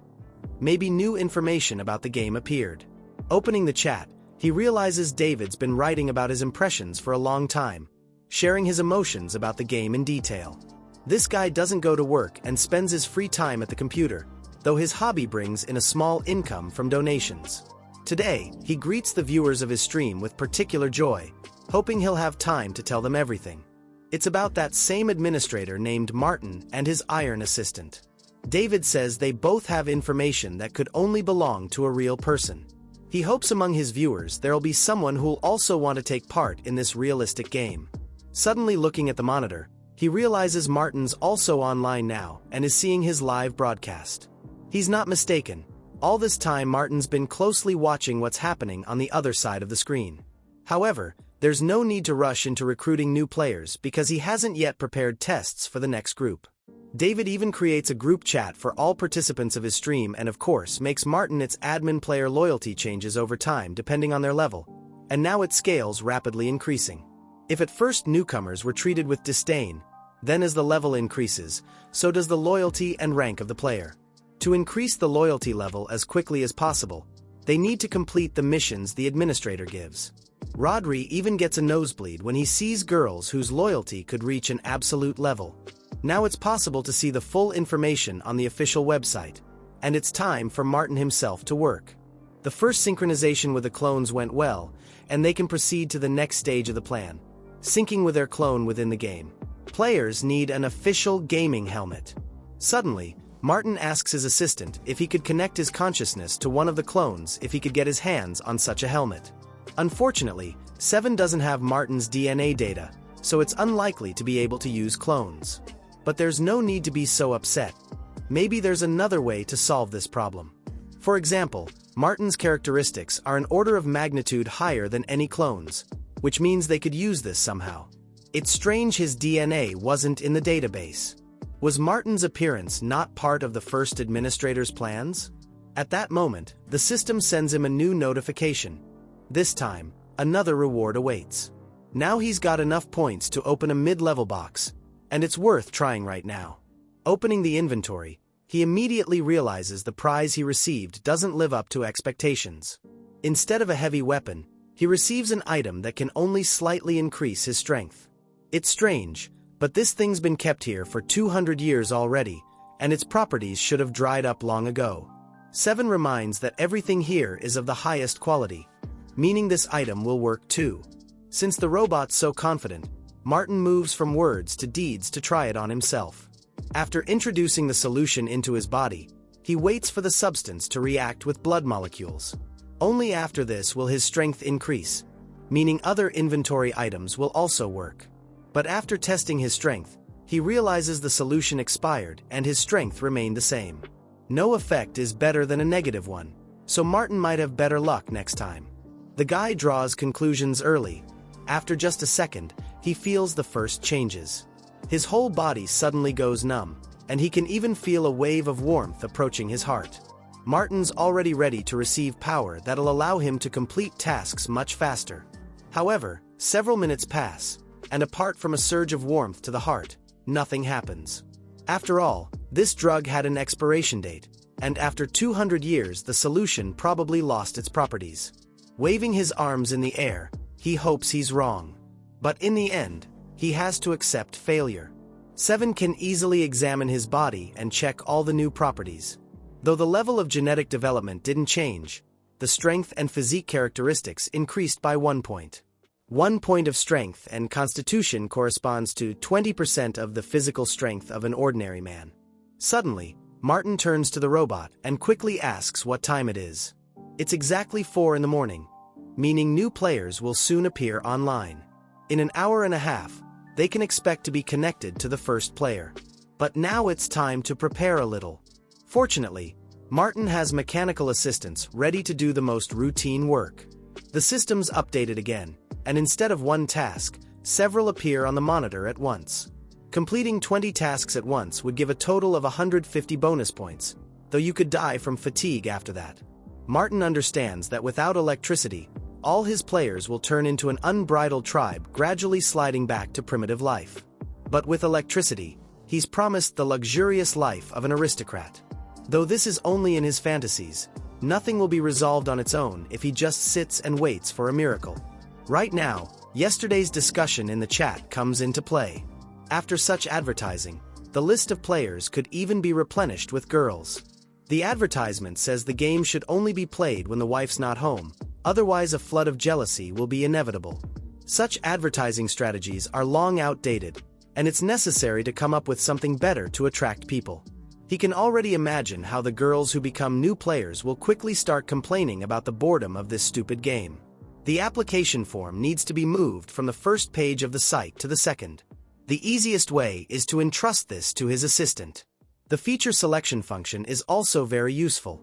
Maybe new information about the game appeared. Opening the chat, he realizes David's been writing about his impressions for a long time, sharing his emotions about the game in detail. This guy doesn't go to work and spends his free time at the computer, though his hobby brings in a small income from donations. Today, he greets the viewers of his stream with particular joy, hoping he'll have time to tell them everything. It's about that same administrator named Martin and his iron assistant. David says they both have information that could only belong to a real person. He hopes among his viewers there'll be someone who'll also want to take part in this realistic game. Suddenly looking at the monitor, he realizes Martin's also online now and is seeing his live broadcast. He's not mistaken. All this time Martin's been closely watching what's happening on the other side of the screen. However, there's no need to rush into recruiting new players because he hasn't yet prepared tests for the next group. David even creates a group chat for all participants of his stream and of course makes Martin its admin. Player loyalty changes over time depending on their level, and now it scales, rapidly increasing. If at first newcomers were treated with disdain, then as the level increases, so does the loyalty and rank of the player. To increase the loyalty level as quickly as possible, they need to complete the missions the administrator gives. Rodri even gets a nosebleed when he sees girls whose loyalty could reach an absolute level. Now it's possible to see the full information on the official website, and it's time for Martin himself to work. The first synchronization with the clones went well, and they can proceed to the next stage of the plan, syncing with their clone within the game. Players need an official gaming helmet. Suddenly, Martin asks his assistant if he could connect his consciousness to one of the clones if he could get his hands on such a helmet. Unfortunately, Seven doesn't have Martin's DNA data, so it's unlikely to be able to use clones. But there's no need to be so upset. Maybe there's another way to solve this problem. For example, Martin's characteristics are an order of magnitude higher than any clones, which means they could use this somehow. It's strange his DNA wasn't in the database. Was Martin's appearance not part of the first administrator's plans? At that moment, the system sends him a new notification. This time, another reward awaits. Now he's got enough points to open a mid-level box, and it's worth trying right now. Opening the inventory, he immediately realizes the prize he received doesn't live up to expectations. Instead of a heavy weapon, he receives an item that can only slightly increase his strength. It's strange, but this thing's been kept here for 200 years already, and its properties should have dried up long ago. Seven reminds that everything here is of the highest quality, meaning this item will work too. Since the robot's so confident, Martin moves from words to deeds to try it on himself. After introducing the solution into his body, he waits for the substance to react with blood molecules. Only after this will his strength increase, meaning other inventory items will also work. But after testing his strength, he realizes the solution expired and his strength remained the same. No effect is better than a negative one, so Martin might have better luck next time. The guy draws conclusions early. After just a second, he feels the first changes. His whole body suddenly goes numb, and he can even feel a wave of warmth approaching his heart. Martin's already ready to receive power that'll allow him to complete tasks much faster. However, several minutes pass, and apart from a surge of warmth to the heart, nothing happens. After all, this drug had an expiration date, and after 200 years the solution probably lost its properties. Waving his arms in the air, he hopes he's wrong. But in the end, he has to accept failure. Seven can easily examine his body and check all the new properties. Though the level of genetic development didn't change, the strength and physique characteristics increased by 1 point. 1 point of strength and constitution corresponds to 20% of the physical strength of an ordinary man. Suddenly, Martin turns to the robot and quickly asks what time it is. It's exactly 4 in the morning, meaning new players will soon appear online. In an hour and a half, they can expect to be connected to the first player. But now it's time to prepare a little. Fortunately, Martin has mechanical assistants ready to do the most routine work. The system's updated again, and instead of one task, several appear on the monitor at once. Completing 20 tasks at once would give a total of 150 bonus points, though you could die from fatigue after that. Martin understands that without electricity, all his players will turn into an unbridled tribe, gradually sliding back to primitive life. But with electricity, he's promised the luxurious life of an aristocrat. Though this is only in his fantasies, nothing will be resolved on its own if he just sits and waits for a miracle. Right now, yesterday's discussion in the chat comes into play. After such advertising, the list of players could even be replenished with girls. The advertisement says the game should only be played when the wife's not home, otherwise a flood of jealousy will be inevitable. Such advertising strategies are long outdated, and it's necessary to come up with something better to attract people. He can already imagine how the girls who become new players will quickly start complaining about the boredom of this stupid game. The application form needs to be moved from the first page of the site to the second. The easiest way is to entrust this to his assistant. The feature selection function is also very useful.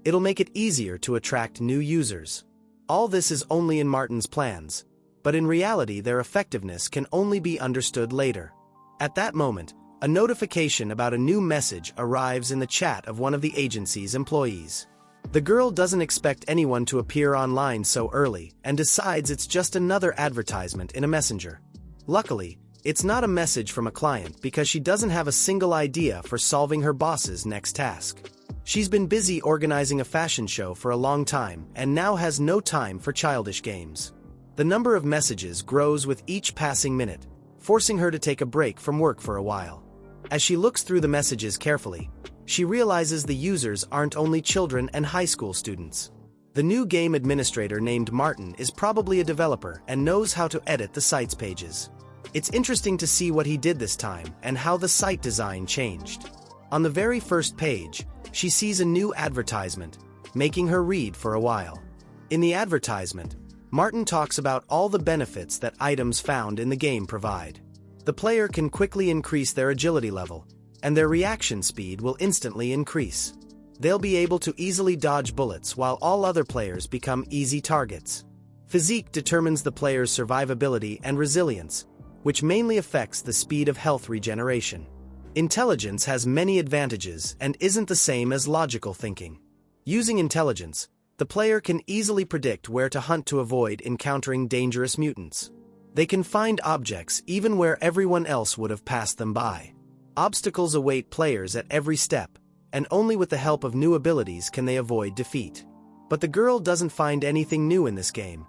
It'll make it easier to attract new users. All this is only in Martin's plans, but in reality their effectiveness can only be understood later. At that moment, a notification about a new message arrives in the chat of one of the agency's employees. The girl doesn't expect anyone to appear online so early and decides it's just another advertisement in a messenger. Luckily, it's not a message from a client because she doesn't have a single idea for solving her boss's next task. She's been busy organizing a fashion show for a long time and now has no time for childish games. The number of messages grows with each passing minute, forcing her to take a break from work for a while. As she looks through the messages carefully, she realizes the users aren't only children and high school students. The new game administrator named Martin is probably a developer and knows how to edit the site's pages. It's interesting to see what he did this time and how the site design changed. On the very first page, she sees a new advertisement, making her read for a while. In the advertisement, Martin talks about all the benefits that items found in the game provide. The player can quickly increase their agility level, and their reaction speed will instantly increase. They'll be able to easily dodge bullets while all other players become easy targets. Physique determines the player's survivability and resilience, which mainly affects the speed of health regeneration. Intelligence has many advantages and isn't the same as logical thinking. Using intelligence, the player can easily predict where to hunt to avoid encountering dangerous mutants. They can find objects even where everyone else would have passed them by. Obstacles await players at every step, and only with the help of new abilities can they avoid defeat. But the girl doesn't find anything new in this game,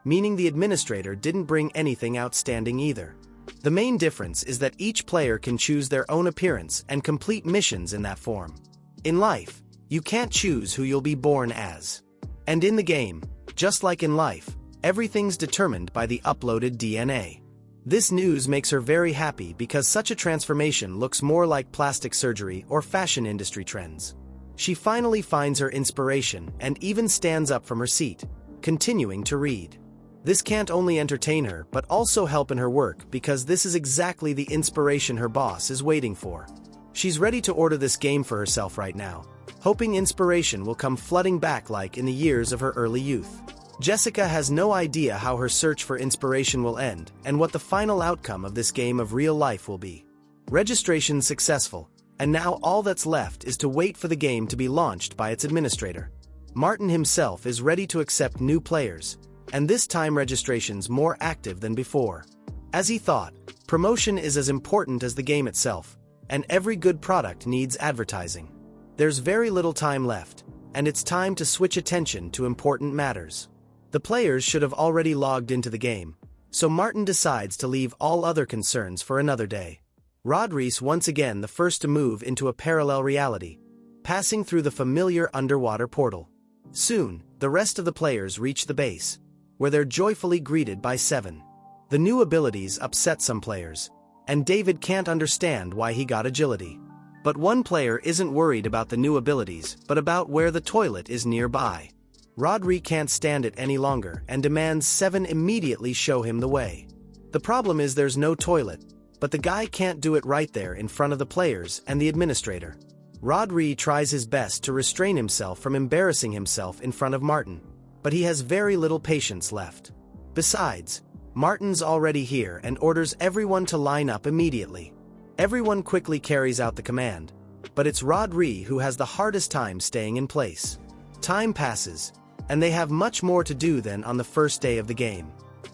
meaning the administrator didn't bring anything outstanding either. The main difference is that each player can choose their own appearance and complete missions in that form. In life, you can't choose who you'll be born as. And in the game, just like in life, everything's determined by the uploaded DNA. This news makes her very happy because such a transformation looks more like plastic surgery or fashion industry trends. She finally finds her inspiration and even stands up from her seat, continuing to read. This can't only entertain her but also help in her work because this is exactly the inspiration her boss is waiting for. She's ready to order this game for herself right now, hoping inspiration will come flooding back like in the years of her early youth. Jessica has no idea how her search for inspiration will end and what the final outcome of this game of real life will be. Registration successful, and now all that's left is to wait for the game to be launched by its administrator. Martin himself is ready to accept new players, and this time registration's more active than before. As he thought, promotion is as important as the game itself, and every good product needs advertising. There's very little time left, and it's time to switch attention to important matters. The players should have already logged into the game, so Martin decides to leave all other concerns for another day. Rodriguez once again the first to move into a parallel reality, passing through the familiar underwater portal. Soon, the rest of the players reach the base, where they're joyfully greeted by Seven. The new abilities upset some players, and David can't understand why he got agility. But one player isn't worried about the new abilities but about where the toilet is nearby. Rodri can't stand it any longer and demands Seven immediately show him the way. The problem is there's no toilet, but the guy can't do it right there in front of the players and the administrator. Rodri tries his best to restrain himself from embarrassing himself in front of Martin, but he has very little patience left. Besides, Martin's already here and orders everyone to line up immediately. Everyone quickly carries out the command, but it's Rodri who has the hardest time staying in place. Time passes, and they have much more to do than on the first day of the game.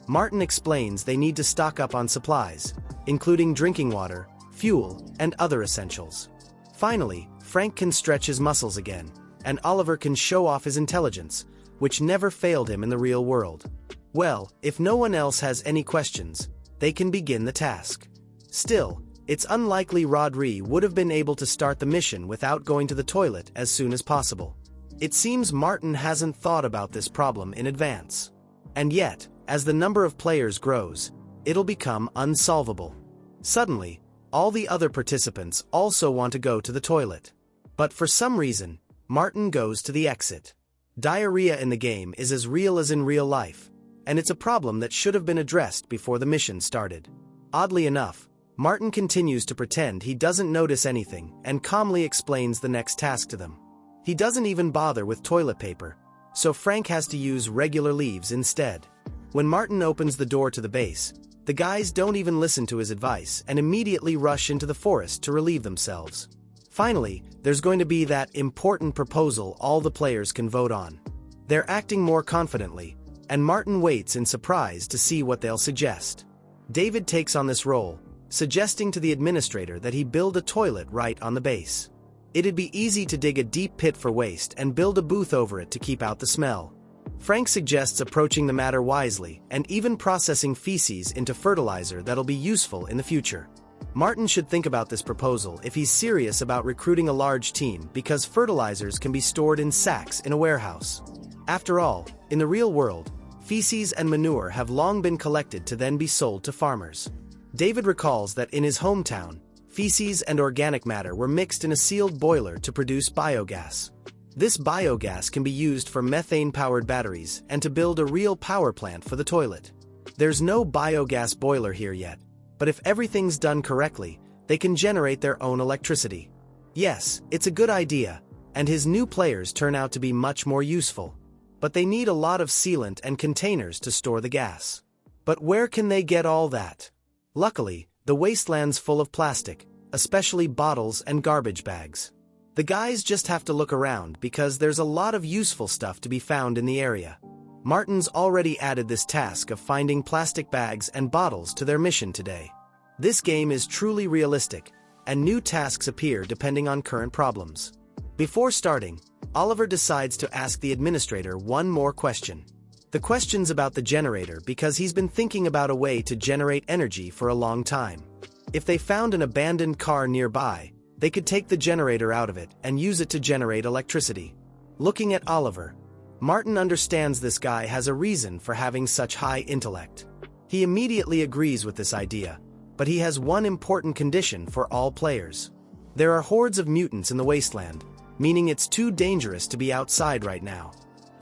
Martin explains they need to stock up on supplies, including drinking water, fuel, and other essentials. Finally, Frank can stretch his muscles again, and Oliver can show off his intelligence, which never failed him in the real world. Well, if no one else has any questions, they can begin the task. Still, it's unlikely Rodri would have been able to start the mission without going to the toilet as soon as possible. It seems Martin hasn't thought about this problem in advance. And yet, as the number of players grows, it'll become unsolvable. Suddenly, All the other participants also want to go to the toilet. But for some reason, Martin goes to the exit. Diarrhea in the game is as real as in real life, and it's a problem that should have been addressed before the mission started. Oddly enough, Martin continues to pretend he doesn't notice anything and calmly explains the next task to them. He doesn't even bother with toilet paper, so Frank has to use regular leaves instead. When Martin opens the door to the base, the guys don't even listen to his advice and immediately rush into the forest to relieve themselves. Finally, there's going to be that important proposal all the players can vote on. They're acting more confidently, and Martin waits in surprise to see what they'll suggest. David takes on this role, suggesting to the administrator that he build a toilet right on the base. It'd be easy to dig a deep pit for waste and build a booth over it to keep out the smell. Frank suggests approaching the matter wisely and even processing feces into fertilizer that'll be useful in the future. Martin should think about this proposal if he's serious about recruiting a large team, because fertilizers can be stored in sacks in a warehouse. After all, in the real world, feces and manure have long been collected to then be sold to farmers. David recalls that in his hometown, feces and organic matter were mixed in a sealed boiler to produce biogas. This biogas can be used for methane-powered batteries and to build a real power plant for the toilet. There's no biogas boiler here yet, but if everything's done correctly, they can generate their own electricity. Yes, it's a good idea, and his new players turn out to be much more useful. But they need a lot of sealant and containers to store the gas. But where can they get all that? Luckily, the wasteland's full of plastic, especially bottles and garbage bags. The guys just have to look around because there's a lot of useful stuff to be found in the area. Martin's already added this task of finding plastic bags and bottles to their mission today. This game is truly realistic, and new tasks appear depending on current problems. Before starting, Oliver decides to ask the administrator one more question. The question's about the generator because he's been thinking about a way to generate energy for a long time. If they found an abandoned car nearby, they could take the generator out of it and use it to generate electricity. Looking at Oliver, Martin understands this guy has a reason for having such high intellect. He immediately agrees with this idea, but he has one important condition for all players. There are hordes of mutants in the wasteland, meaning it's too dangerous to be outside right now.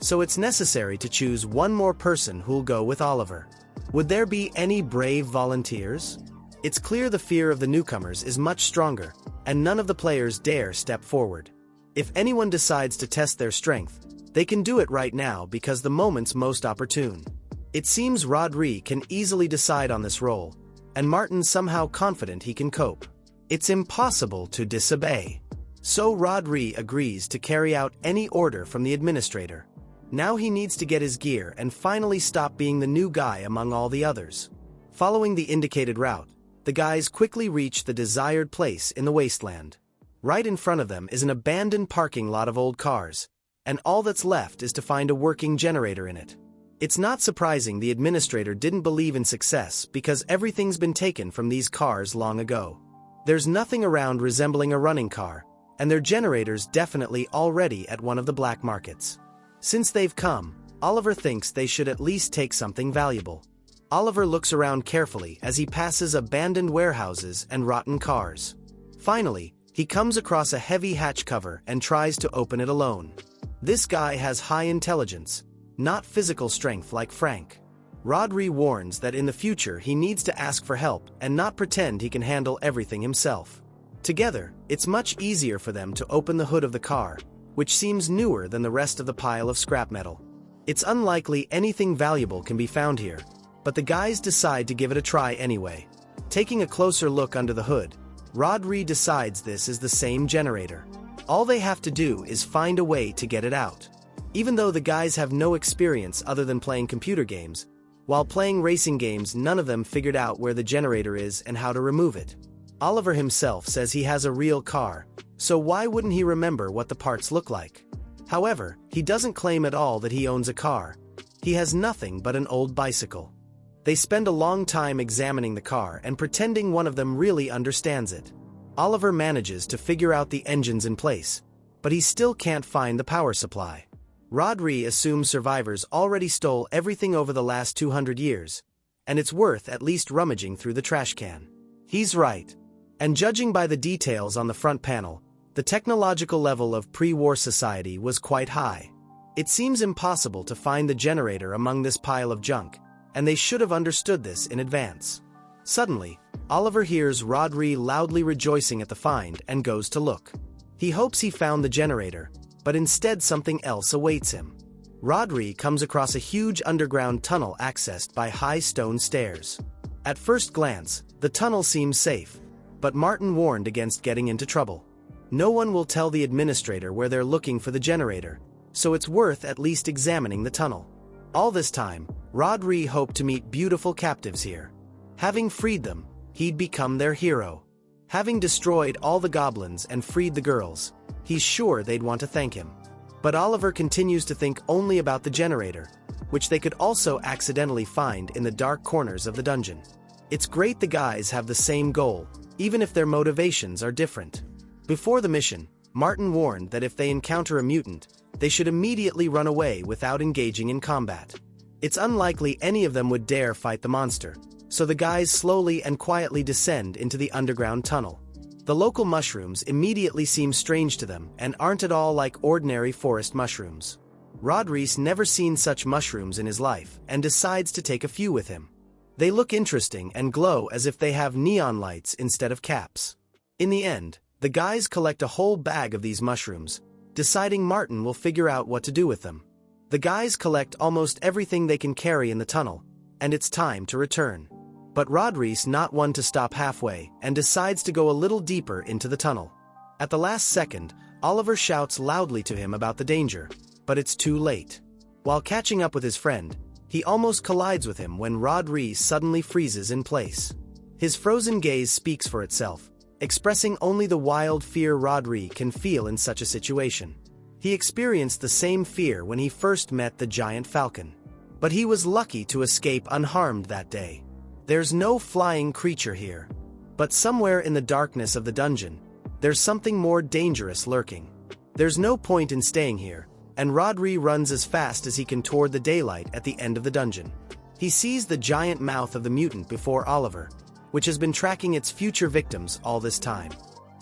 So it's necessary to choose one more person who'll go with Oliver. Would there be any brave volunteers? It's clear the fear of the newcomers is much stronger, and none of the players dare step forward. If anyone decides to test their strength, they can do it right now because the moment's most opportune. It seems Rodri can easily decide on this role, and Martin's somehow confident he can cope. It's impossible to disobey. So Rodri agrees to carry out any order from the administrator. Now he needs to get his gear and finally stop being the new guy among all the others. Following the indicated route, the guys quickly reach the desired place in the wasteland. Right in front of them is an abandoned parking lot of old cars, and all that's left is to find a working generator in it. It's not surprising the administrator didn't believe in success because everything's been taken from these cars long ago. There's nothing around resembling a running car, and their generator's definitely already at one of the black markets. Since they've come, Oliver thinks they should at least take something valuable. Oliver looks around carefully as he passes abandoned warehouses and rotten cars. Finally, he comes across a heavy hatch cover and tries to open it alone. This guy has high intelligence, not physical strength like Frank. Rodri warns that in the future he needs to ask for help and not pretend he can handle everything himself. Together, it's much easier for them to open the hood of the car, which seems newer than the rest of the pile of scrap metal. It's unlikely anything valuable can be found here, but the guys decide to give it a try anyway. Taking a closer look under the hood, Rodri decides this is the same generator. All they have to do is find a way to get it out. Even though the guys have no experience other than playing computer games, while playing racing games, none of them figured out where the generator is and how to remove it. Oliver himself says he has a real car, so why wouldn't he remember what the parts look like? However, he doesn't claim at all that he owns a car. He has nothing but an old bicycle. They spend a long time examining the car and pretending one of them really understands it. Oliver manages to figure out the engines in place, but he still can't find the power supply. Rodri assumes survivors already stole everything over the last 200 years, and it's worth at least rummaging through the trash can. He's right. And judging by the details on the front panel, the technological level of pre-war society was quite high. It seems impossible to find the generator among this pile of junk, and they should have understood this in advance. Suddenly, Oliver hears Rodri loudly rejoicing at the find and goes to look. He hopes he found the generator, but instead something else awaits him. Rodri comes across a huge underground tunnel accessed by high stone stairs. At first glance, the tunnel seems safe, but Martin warned against getting into trouble. No one will tell the administrator where they're looking for the generator, so it's worth at least examining the tunnel. All this time, Rodri hoped to meet beautiful captives here. Having freed them, he'd become their hero. Having destroyed all the goblins and freed the girls, he's sure they'd want to thank him. But Oliver continues to think only about the generator, which they could also accidentally find in the dark corners of the dungeon. It's great the guys have the same goal, even if their motivations are different. Before the mission, Martin warned that if they encounter a mutant, they should immediately run away without engaging in combat. It's unlikely any of them would dare fight the monster, so the guys slowly and quietly descend into the underground tunnel. The local mushrooms immediately seem strange to them and aren't at all like ordinary forest mushrooms. Rodri's never seen such mushrooms in his life and decides to take a few with him. They look interesting and glow as if they have neon lights instead of caps. In the end, the guys collect a whole bag of these mushrooms, deciding Martin will figure out what to do with them. The guys collect almost everything they can carry in the tunnel, and it's time to return. But Rodri's not one to stop halfway and decides to go a little deeper into the tunnel. At the last second, Oliver shouts loudly to him about the danger, but it's too late. While catching up with his friend, he almost collides with him when Rodri suddenly freezes in place. His frozen gaze speaks for itself, expressing only the wild fear Rodri can feel in such a situation. He experienced the same fear when he first met the giant falcon. But he was lucky to escape unharmed that day. There's no flying creature here. But somewhere in the darkness of the dungeon, there's something more dangerous lurking. There's no point in staying here, and Rodri runs as fast as he can toward the daylight at the end of the dungeon. He sees the giant mouth of the mutant before Oliver, which has been tracking its future victims all this time.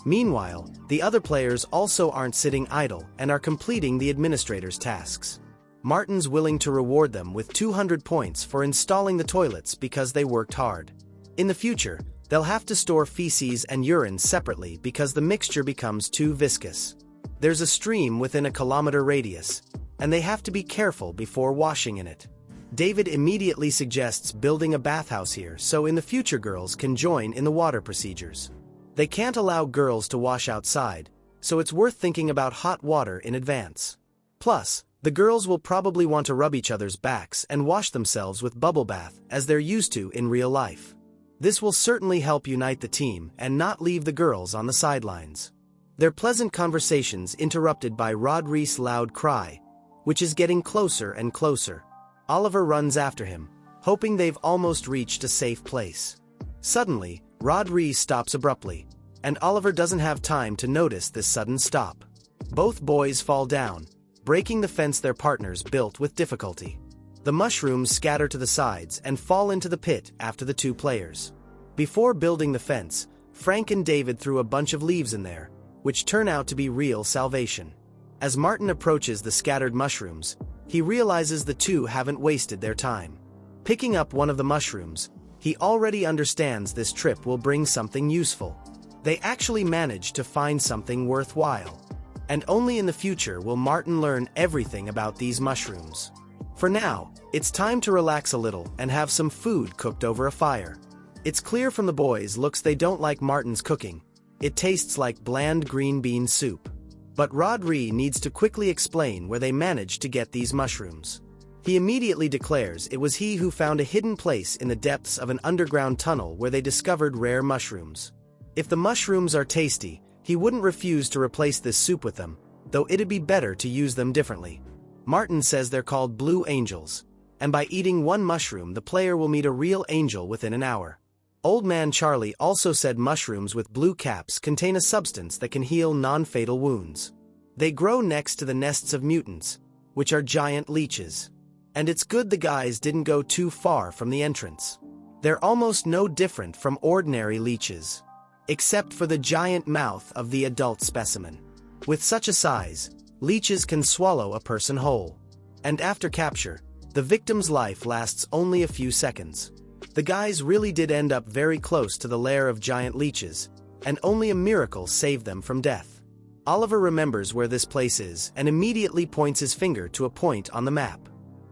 Meanwhile, the other players also aren't sitting idle and are completing the administrator's tasks. Martin's willing to reward them with 200 points for installing the toilets because they worked hard. In the future, they'll have to store feces and urine separately because the mixture becomes too viscous. There's a stream within a kilometer radius, and they have to be careful before washing in it. David immediately suggests building a bathhouse here so in the future girls can join in the water procedures. They can't allow girls to wash outside, so it's worth thinking about hot water in advance. Plus, the girls will probably want to rub each other's backs and wash themselves with bubble bath as they're used to in real life. This will certainly help unite the team and not leave the girls on the sidelines. Their pleasant conversations interrupted by Rodri's loud cry, which is getting closer and closer. Oliver runs after him, hoping they've almost reached a safe place. Suddenly, Rodri stops abruptly, and Oliver doesn't have time to notice this sudden stop. Both boys fall down, breaking the fence their partners built with difficulty. The mushrooms scatter to the sides and fall into the pit after the two players. Before building the fence, Frank and David threw a bunch of leaves in there, which turn out to be real salvation. As Martin approaches the scattered mushrooms, he realizes the two haven't wasted their time. Picking up one of the mushrooms, he already understands this trip will bring something useful. They actually managed to find something worthwhile. And only in the future will Martin learn everything about these mushrooms. For now, it's time to relax a little and have some food cooked over a fire. It's clear from the boys' looks they don't like Martin's cooking. It tastes like bland green bean soup. But Rodri needs to quickly explain where they managed to get these mushrooms. He immediately declares it was he who found a hidden place in the depths of an underground tunnel where they discovered rare mushrooms. If the mushrooms are tasty, he wouldn't refuse to replace this soup with them, though it'd be better to use them differently. Martin says they're called blue angels, and by eating one mushroom the player will meet a real angel within an hour. Old Man Charlie also said mushrooms with blue caps contain a substance that can heal non-fatal wounds. They grow next to the nests of mutants, which are giant leeches. And it's good the guys didn't go too far from the entrance. They're almost no different from ordinary leeches. except for the giant mouth of the adult specimen. With such a size, leeches can swallow a person whole. And after capture, the victim's life lasts only a few seconds. The guys really did end up very close to the lair of giant leeches, and only a miracle saved them from death. Oliver remembers where this place is and immediately points his finger to a point on the map.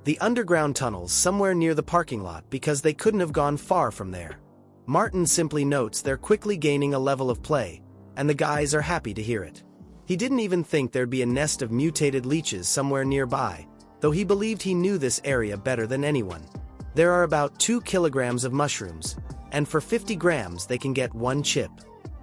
The underground tunnels somewhere near the parking lot, because they couldn't have gone far from there. Martin simply notes they're quickly gaining a level of play, and the guys are happy to hear it. He didn't even think there'd be a nest of mutated leeches somewhere nearby, though he believed he knew this area better than anyone. There are about 2 kilograms of mushrooms, and for 50 grams they can get 1 chip.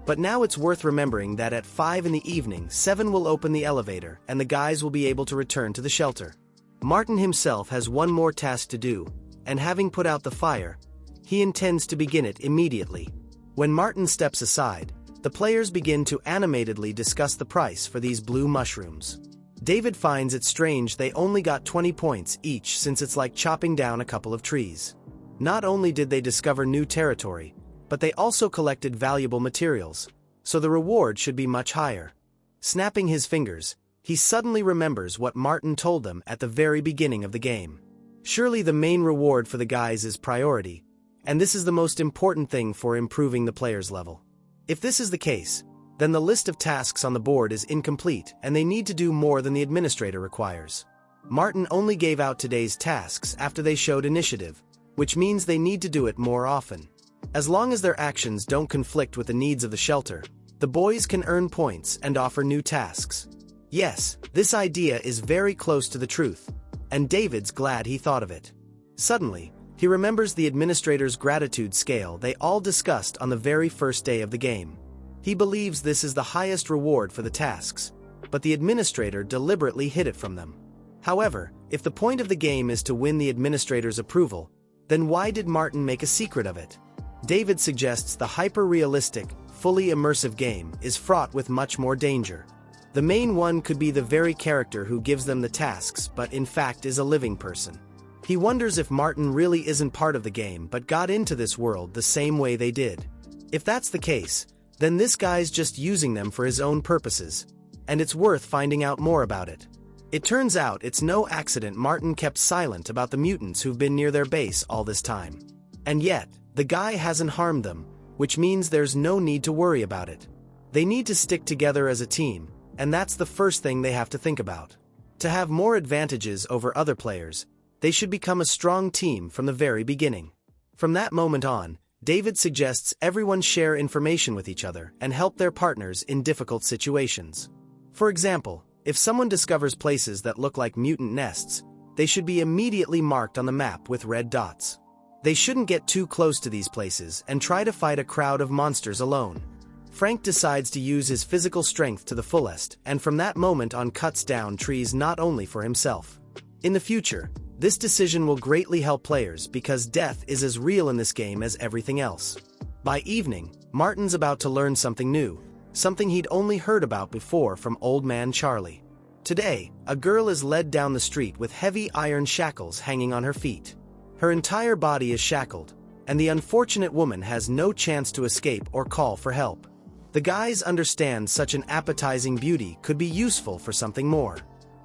But now it's worth remembering that at 5 in the evening, 7 will open the elevator and the guys will be able to return to the shelter. Martin himself has one more task to do, and having put out the fire, he intends to begin it immediately. When Martin steps aside, the players begin to animatedly discuss the price for these blue mushrooms. David finds it strange they only got 20 points each, since it's like chopping down a couple of trees. Not only did they discover new territory, but they also collected valuable materials, so the reward should be much higher. Snapping his fingers, he suddenly remembers what Martin told them at the very beginning of the game. Surely the main reward for the guys is priority, and this is the most important thing for improving the player's level. If this is the case, then the list of tasks on the board is incomplete and they need to do more than the administrator requires. Martin only gave out today's tasks after they showed initiative, which means they need to do it more often. As long as their actions don't conflict with the needs of the shelter, the boys can earn points and offer new tasks. Yes, this idea is very close to the truth, and David's glad he thought of it. Suddenly, he remembers the administrator's gratitude scale they all discussed on the very first day of the game. He believes this is the highest reward for the tasks, but the administrator deliberately hid it from them. However, if the point of the game is to win the administrator's approval, then why did Martin make a secret of it? David suggests the hyper-realistic, fully immersive game is fraught with much more danger. The main one could be the very character who gives them the tasks but in fact is a living person. He wonders if Martin really isn't part of the game but got into this world the same way they did. If that's the case, then this guy's just using them for his own purposes, and it's worth finding out more about it. It turns out it's no accident Martin kept silent about the mutants who've been near their base all this time. And yet, the guy hasn't harmed them, which means there's no need to worry about it. They need to stick together as a team, and that's the first thing they have to think about. To have more advantages over other players, they should become a strong team from the very beginning. From that moment on, David suggests everyone share information with each other and help their partners in difficult situations. For example, if someone discovers places that look like mutant nests, they should be immediately marked on the map with red dots. They shouldn't get too close to these places and try to fight a crowd of monsters alone. Frank decides to use his physical strength to the fullest, and from that moment on cuts down trees not only for himself. In the future, this decision will greatly help players because death is as real in this game as everything else. By evening, Martin's about to learn something new, something he'd only heard about before from Old Man Charlie. Today, a girl is led down the street with heavy iron shackles hanging on her feet. Her entire body is shackled, and the unfortunate woman has no chance to escape or call for help. The guys understand such an appetizing beauty could be useful for something more.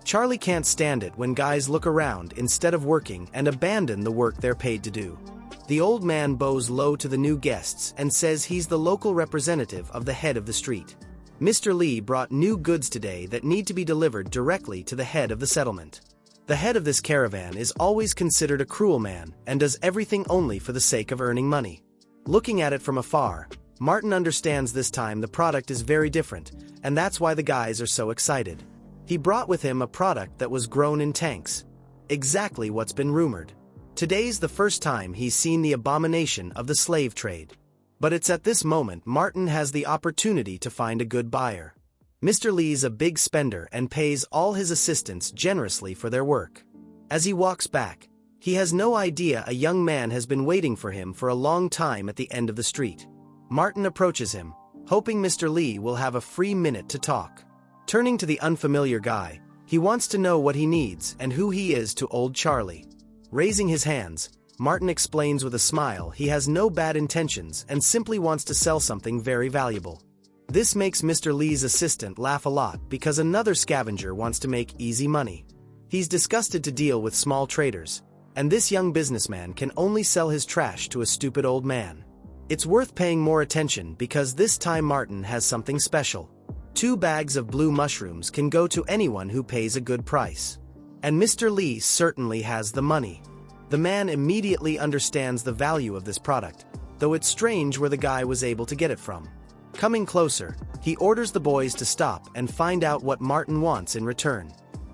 Charlie can't stand it when guys look around instead of working and abandon the work they're paid to do. The old man bows low to the new guests and says he's the local representative of the head of the street. Mr. Lee brought new goods today that need to be delivered directly to the head of the settlement. The head of this caravan is always considered a cruel man and does everything only for the sake of earning money. Looking at it from afar, Martin understands this time the product is very different, and that's why the guys are so excited. He brought with him a product that was grown in tanks. Exactly what's been rumored. Today's the first time he's seen the abomination of the slave trade. But it's at this moment Martin has the opportunity to find a good buyer. Mr. Lee's a big spender and pays all his assistants generously for their work. As he walks back, he has no idea a young man has been waiting for him for a long time at the end of the street. Martin approaches him, hoping Mr. Lee will have a free minute to talk. Turning to the unfamiliar guy, he wants to know what he needs and who he is to old Charlie. Raising his hands, Martin explains with a smile he has no bad intentions and simply wants to sell something very valuable. This makes Mr. Lee's assistant laugh a lot because another scavenger wants to make easy money. He's disgusted to deal with small traders, and this young businessman can only sell his trash to a stupid old man. It's worth paying more attention because this time Martin has something special. 2 bags of blue mushrooms can go to anyone who pays a good price. And Mr. Lee certainly has the money. The man immediately understands the value of this product, though it's strange where the guy was able to get it from. Coming closer, he orders the boys to stop and find out what Martin wants in return.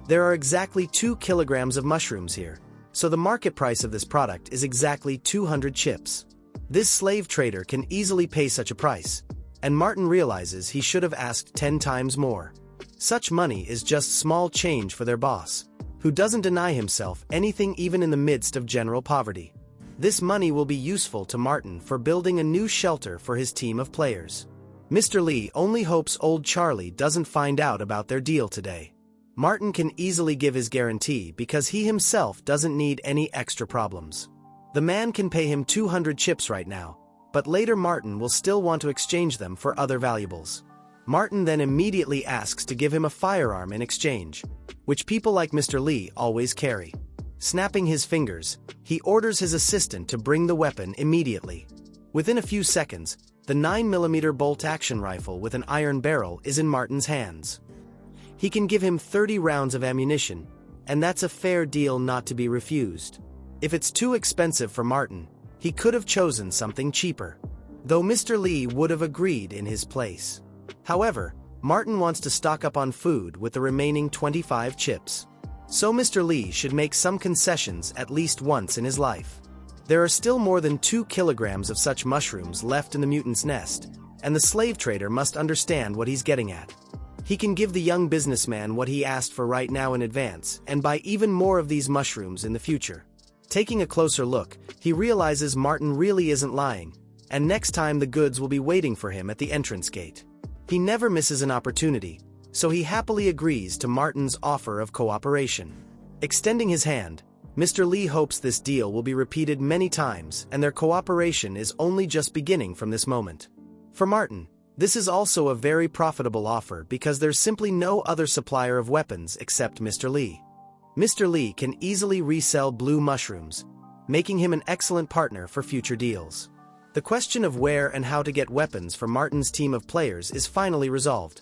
There are exactly 2 kilograms of mushrooms here, so the market price of this product is exactly 200 chips. This slave trader can easily pay such a price, and Martin realizes he should have asked 10 times more. Such money is just small change for their boss, who doesn't deny himself anything even in the midst of general poverty. This money will be useful to Martin for building a new shelter for his team of players. Mr. Lee only hopes old Charlie doesn't find out about their deal today. Martin can easily give his guarantee because he himself doesn't need any extra problems. The man can pay him 200 chips right now, but later Martin will still want to exchange them for other valuables. Martin then immediately asks to give him a firearm in exchange, which people like Mr. Lee always carry. Snapping his fingers, he orders his assistant to bring the weapon immediately. Within a few seconds, the 9mm bolt-action rifle with an iron barrel is in Martin's hands. He can give him 30 rounds of ammunition, and that's a fair deal not to be refused. If it's too expensive for Martin, he could have chosen something cheaper, though Mr. Lee would have agreed in his place. However, Martin wants to stock up on food with the remaining 25 chips. So Mr. Lee should make some concessions at least once in his life. There are still more than 2 kilograms of such mushrooms left in the mutant's nest, and the slave trader must understand what he's getting at. He can give the young businessman what he asked for right now in advance and buy even more of these mushrooms in the future. Taking a closer look, he realizes Martin really isn't lying, and next time the goods will be waiting for him at the entrance gate. He never misses an opportunity, so he happily agrees to Martin's offer of cooperation. Extending his hand, Mr. Lee hopes this deal will be repeated many times and their cooperation is only just beginning from this moment. For Martin, this is also a very profitable offer because there's simply no other supplier of weapons except Mr. Lee. Mr. Lee can easily resell blue mushrooms, making him an excellent partner for future deals. The question of where and how to get weapons for Martin's team of players is finally resolved.